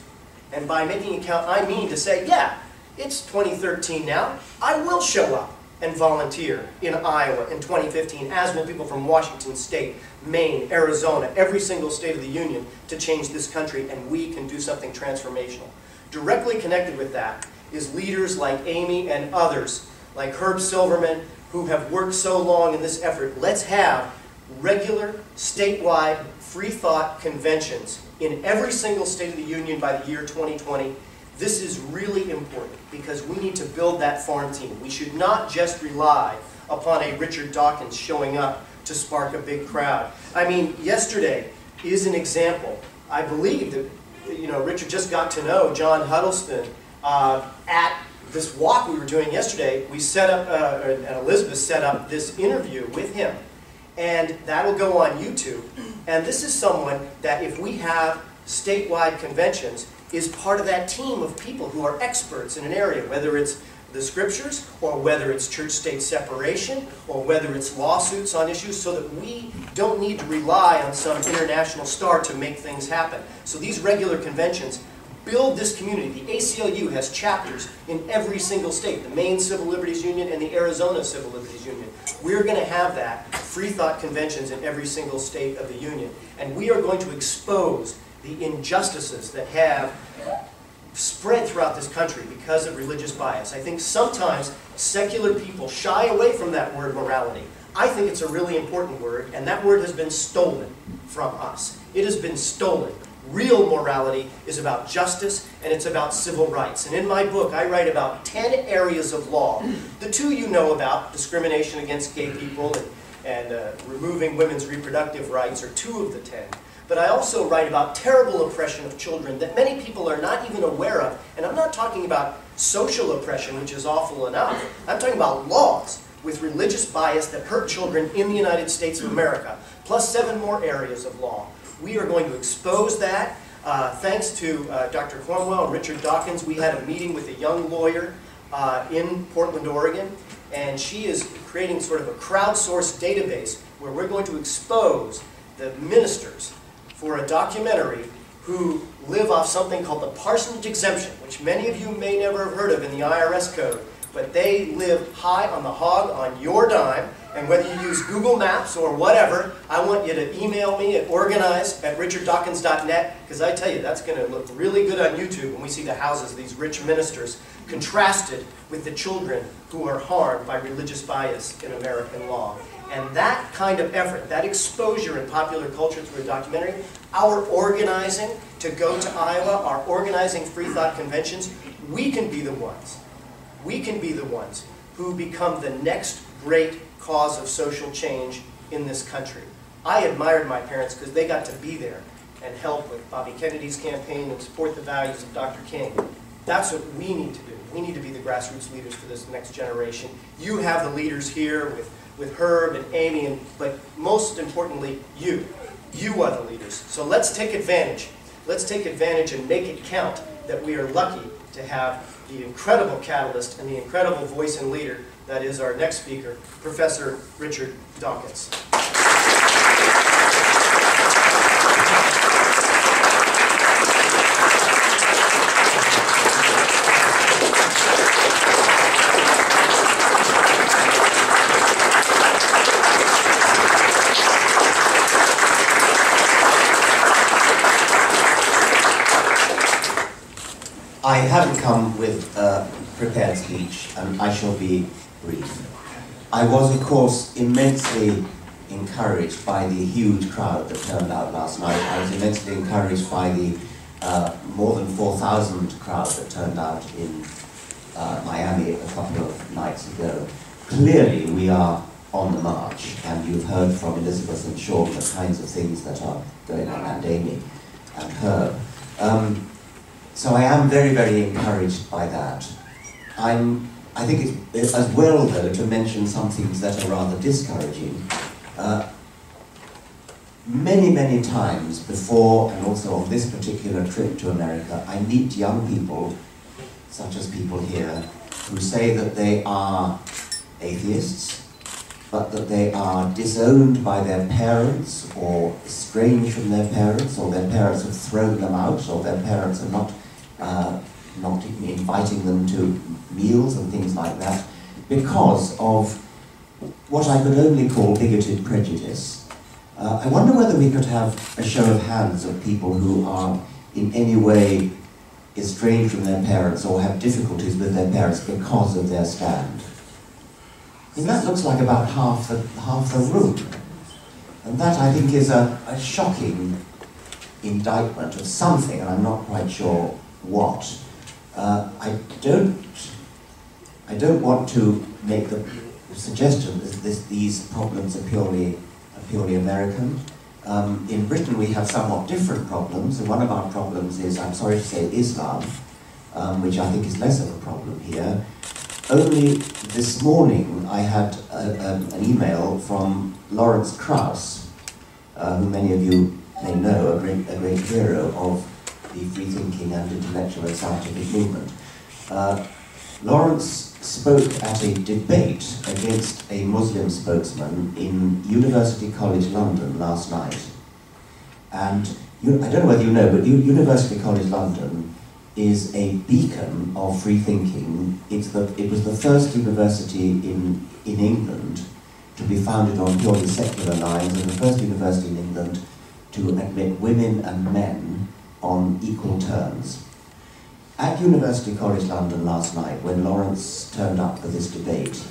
S18: And by making it count, I mean to say, yeah, it's 2013 now. I will show up and volunteer in Iowa in 2015, as will people from Washington State, Maine, Arizona, every single state of the union to change this country, and we can do something transformational. Directly connected with that is leaders like Amy and others, like Herb Silverman, who have worked so long in this effort. Let's have regular, statewide, free thought conventions in every single state of the union by the year 2020. This is really important because we need to build that farm team. We should not just rely upon a Richard Dawkins showing up to spark a big crowd. I mean, yesterday is an example. I believe that, you know, Richard just got to know John Huddleston at this walk we were doing yesterday. We set up, and Elizabeth set up this interview with him. And that will go on YouTube. And this is someone that, if we have statewide conventions, is part of that team of people who are experts in an area, whether it's the scriptures, or whether it's church-state separation, or whether it's lawsuits on issues, so that we don't need to rely on some international star to make things happen. So these regular conventions build this community. The ACLU has chapters in every single state, the Maine Civil Liberties Union and the Arizona Civil Liberties Union. We're going to have that, free thought conventions in every single state of the union. And we are going to expose the injustices that have spread throughout this country because of religious bias. I think sometimes secular people shy away from that word morality. I think it's a really important word, and that word has been stolen from us. It has been stolen. Real morality is about justice, and it's about civil rights. And in my book, I write about 10 areas of law. The two you know about, discrimination against gay people and removing women's reproductive rights, are 2 of the 10. But I also write about terrible oppression of children that many people are not even aware of. And I'm not talking about social oppression, which is awful enough. I'm talking about laws with religious bias that hurt children in the United States of America, plus 7 more areas of law. We are going to expose that. Thanks to Dr. Cornwell and Richard Dawkins, we had a meeting with a young lawyer in Portland, Oregon, and she is creating sort of a crowdsourced database where we're going to expose the ministers for a documentary who live off something called the parsonage exemption, which many of you may never have heard of in the IRS code, but they live high on the hog on your dime. And whether you use Google Maps or whatever, I want you to email me at organize@richarddawkins.net, because I tell you, that's going to look really good on YouTube when we see the houses of these rich ministers contrasted with the children who are harmed by religious bias in American law. And that kind of effort, that exposure in popular culture through a documentary, our organizing to go to Iowa, our organizing free thought conventions, we can be the ones who become the next great cause of social change in this country. I admired my parents because they got to be there and help with Bobby Kennedy's campaign and support the values of Dr. King. That's what we need to do. We need to be the grassroots leaders for this next generation. You have the leaders here with Herb and Amy, but most importantly, you. You are the leaders. So let's take advantage. Let's take advantage and make it count that we are lucky to have the incredible catalyst and the incredible voice and leader that is our next speaker, Professor Richard Dawkins.
S19: I haven't come with a prepared speech, and I shall be brief. I was, of course, immensely encouraged by the huge crowd that turned out last night. I was immensely encouraged by the more than 4,000 crowd that turned out in Miami a couple of nights ago. Clearly, we are on the march, and you've heard from Elizabeth and Sean the kinds of things that are going on, and Amy and Herb. So I am very, very encouraged by that. I think it's as well, though, to mention some things that are rather discouraging. Many, many times before, and also on this particular trip to America, I meet young people, such as people here, who say that they are atheists, but that they are disowned by their parents or estranged from their parents, or their parents have thrown them out, or their parents are not inviting them to meals and things like that, because of what I could only call bigoted prejudice. I wonder whether we could have a show of hands of people who are in any way estranged from their parents or have difficulties with their parents because of their stand. And that looks like about half the room. And that, I think, is a shocking indictment of something, and I'm not quite sure what. I don't want to make the suggestion that these problems are purely American. In Britain we have somewhat different problems, and one of our problems is, I'm sorry to say, Islam, which I think is less of a problem here. Only this morning I had an email from Lawrence Krauss, who many of you may know, a great hero of the free-thinking and intellectual and scientific movement. Lawrence spoke at a debate against a Muslim spokesman in University College London last night. And I don't know whether you know, but University College London is a beacon of free thinking. It was the first university in England to be founded on purely secular lines, and the first university in England to admit women and men on equal terms. At University College London last night, when Lawrence turned up for this debate,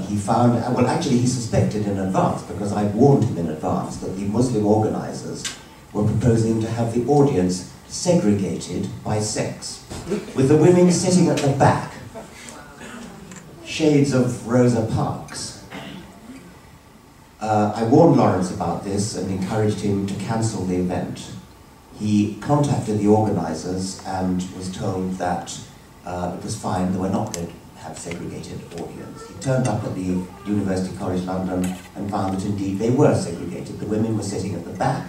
S19: he found, well actually he suspected in advance, because I warned him in advance, that the Muslim organisers were proposing to have the audience segregated by sex, with the women sitting at the back, shades of Rosa Parks. I warned Lawrence about this and encouraged him to cancel the event. He contacted the organisers and was told that it was fine, they were not going to have segregated audience. He turned up at the University College London and found that indeed they were segregated. The women were sitting at the back.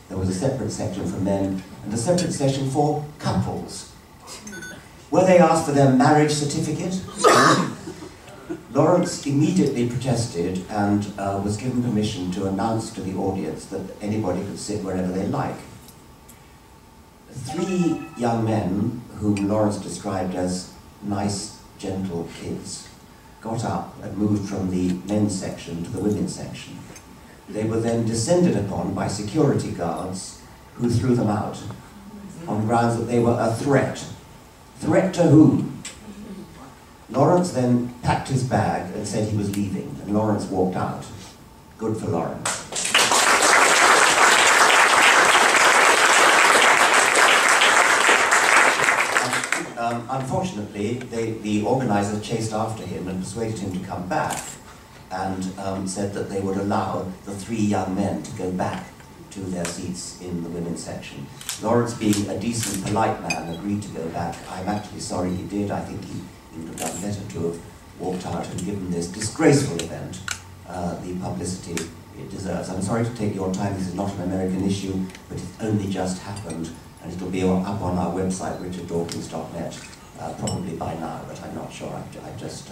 S19: There was a separate section for men and a separate section for couples. Were they asked for their marriage certificate? Lawrence immediately protested and was given permission to announce to the audience that anybody could sit wherever they like. 3 young men, whom Lawrence described as nice, gentle kids, got up and moved from the men's section to the women's section. They were then descended upon by security guards who threw them out on grounds that they were a threat. Threat to whom? Lawrence then packed his bag and said he was leaving, and Lawrence walked out. Good for Lawrence. Unfortunately, the organisers chased after him and persuaded him to come back, and said that they would allow the 3 young men to go back to their seats in the women's section. Lawrence, being a decent, polite man, agreed to go back. I'm actually sorry he did. I think he would have done better to have walked out and given this disgraceful event the publicity it deserves. I'm sorry to take your time. This is not an American issue, but it's only just happened, and it'll be up on our website, richarddawkins.net, probably by now, but I'm not sure. I've just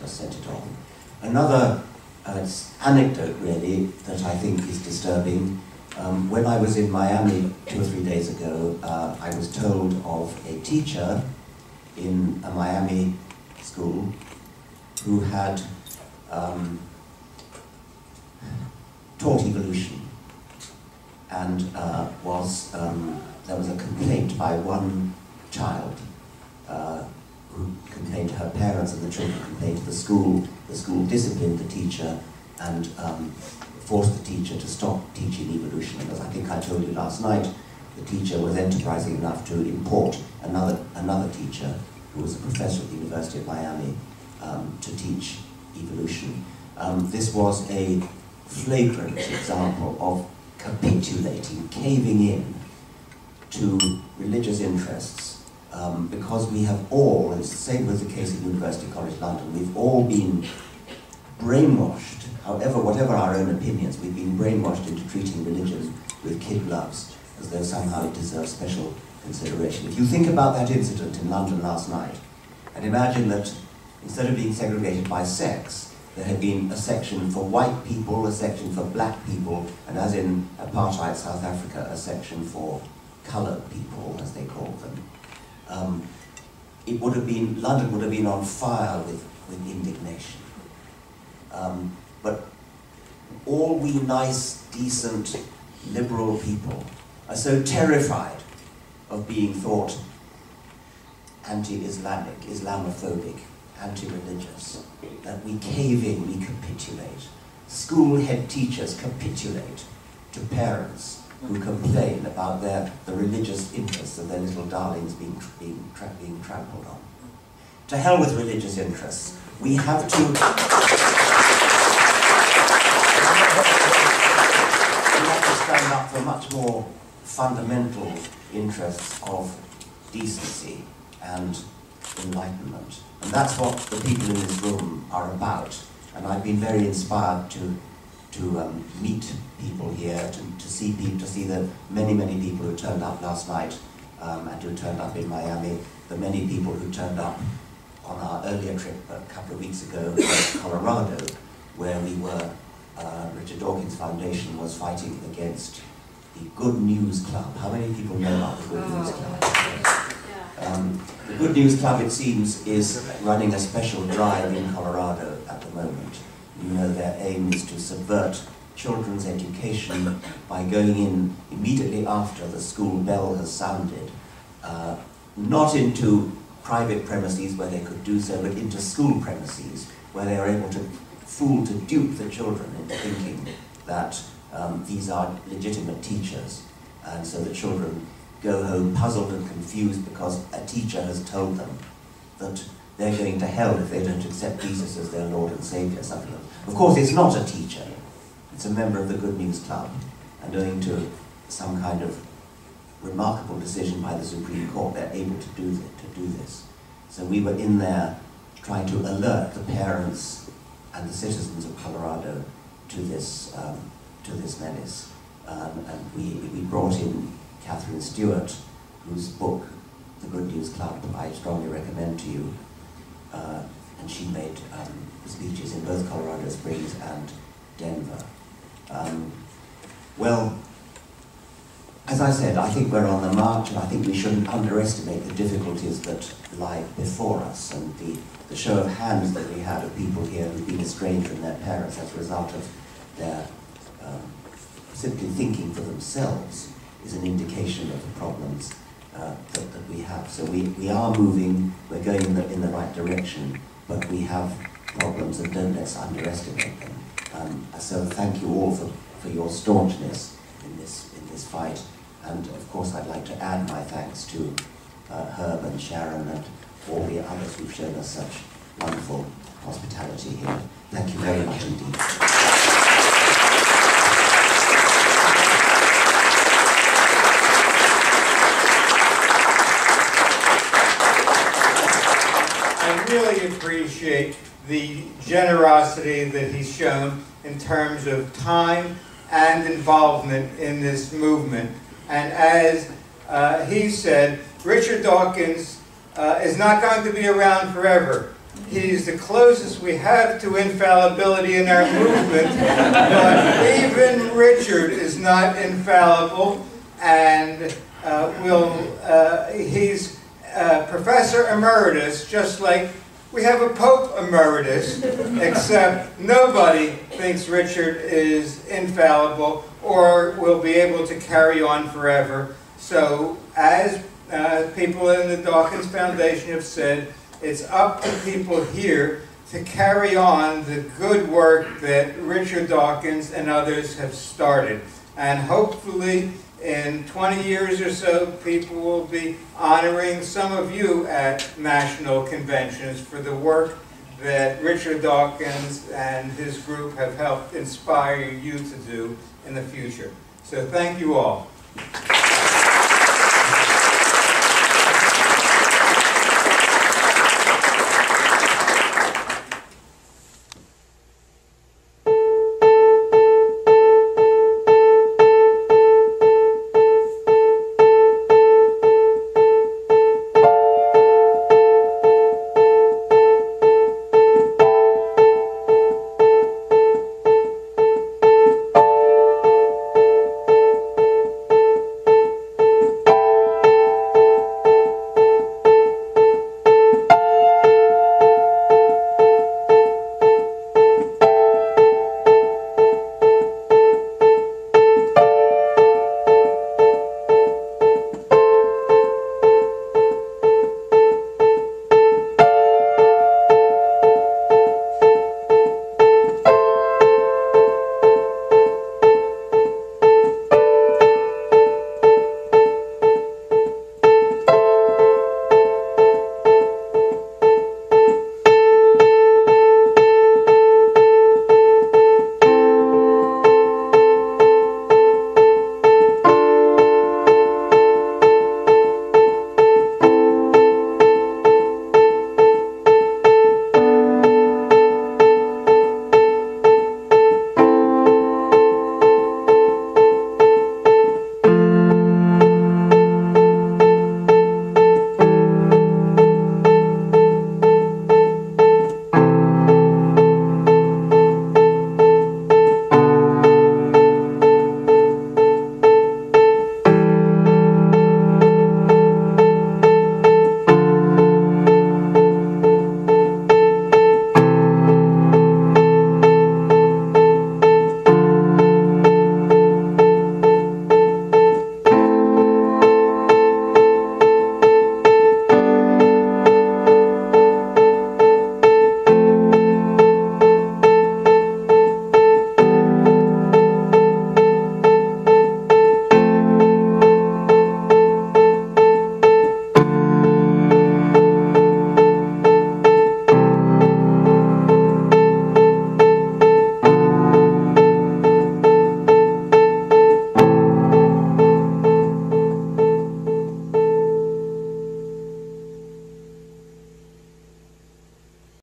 S19: sent it on. Another anecdote, really, that I think is disturbing. When I was in Miami 2 or 3 days ago, I was told of a teacher in a Miami school who had taught evolution, and there was a complaint by one child who complained to her parents, and the children complained to the school. The school disciplined the teacher and forced the teacher to stop teaching evolution. Because I think I told you last night, the teacher was enterprising enough to import another teacher who was a professor at the University of Miami to teach evolution. This was a flagrant example of capitulating, caving in to religious interests. Because we have all, and it's the same with the case at University College London, we've all been brainwashed, whatever our own opinions, we've been brainwashed into treating religion with kid gloves, as though somehow it deserves special consideration. If you think about that incident in London last night, and imagine that instead of being segregated by sex, there had been a section for white people, a section for black people, and as in apartheid South Africa, a section for coloured people, as they called them. It would have been, London would have been on fire with indignation. But all we nice, decent, liberal people are so terrified of being thought anti-Islamic, Islamophobic, anti-religious, that we cave in, we capitulate. School head teachers capitulate to parents who complain about the religious interests of their little darlings being trampled on. To hell with religious interests. We have to... we have to stand up for much more fundamental interests of decency and enlightenment. And that's what the people in this room are about. And I've been very inspired to meet people here, to see the many people who turned up last night and who turned up in Miami, the many people who turned up on our earlier trip a couple of weeks ago in Colorado, where we were, Richard Dawkins Foundation was fighting against the Good News Club. How many people know about the Good News Club? The Good News Club, it seems, is running a special drive in Colorado at the moment. You know, their aim is to subvert children's education by going in immediately after the school bell has sounded, not into private premises where they could do so, but into school premises where they are able to dupe the children into thinking that these are legitimate teachers. And so the children go home puzzled and confused because a teacher has told them that they're going to hell if they don't accept Jesus as their Lord and Saviour. Something like that. Of course, it's not a teacher. It's a member of the Good News Club. And owing to some kind of remarkable decision by the Supreme Court, they're able to do this. So we were in there trying to alert the parents and the citizens of Colorado to this menace. And we brought in Catherine Stewart, whose book, The Good News Club, I strongly recommend to you. And she made speeches in both Colorado Springs and Denver. Well, as I said, I think we're on the march, and I think we shouldn't underestimate the difficulties that lie before us, and the show of hands that we had of people here who've been estranged from their parents as a result of their simply thinking for themselves is an indication of the problems that we have. So we are moving, we're going in the right direction, but we have problems, and don't let's underestimate them. So thank you all for your staunchness in this fight. And of course I'd like to add my thanks to Herb and Sharon and all the others who've shown us such wonderful hospitality here. Thank you very much indeed.
S15: I really appreciate the generosity that he's shown in terms of time and involvement in this movement. And as he said, Richard Dawkins is not going to be around forever. He's the closest we have to infallibility in our movement, but even Richard is not infallible, and he's Professor Emeritus, just like we have a Pope Emeritus, except nobody thinks Richard is infallible or will be able to carry on forever. So as people in the Dawkins Foundation have said, it's up to people here to carry on the good work that Richard Dawkins and others have started. And hopefully in 20 years or so, people will be honoring some of you at national conventions for the work that Richard Dawkins and his group have helped inspire you to do in the future. So thank you all.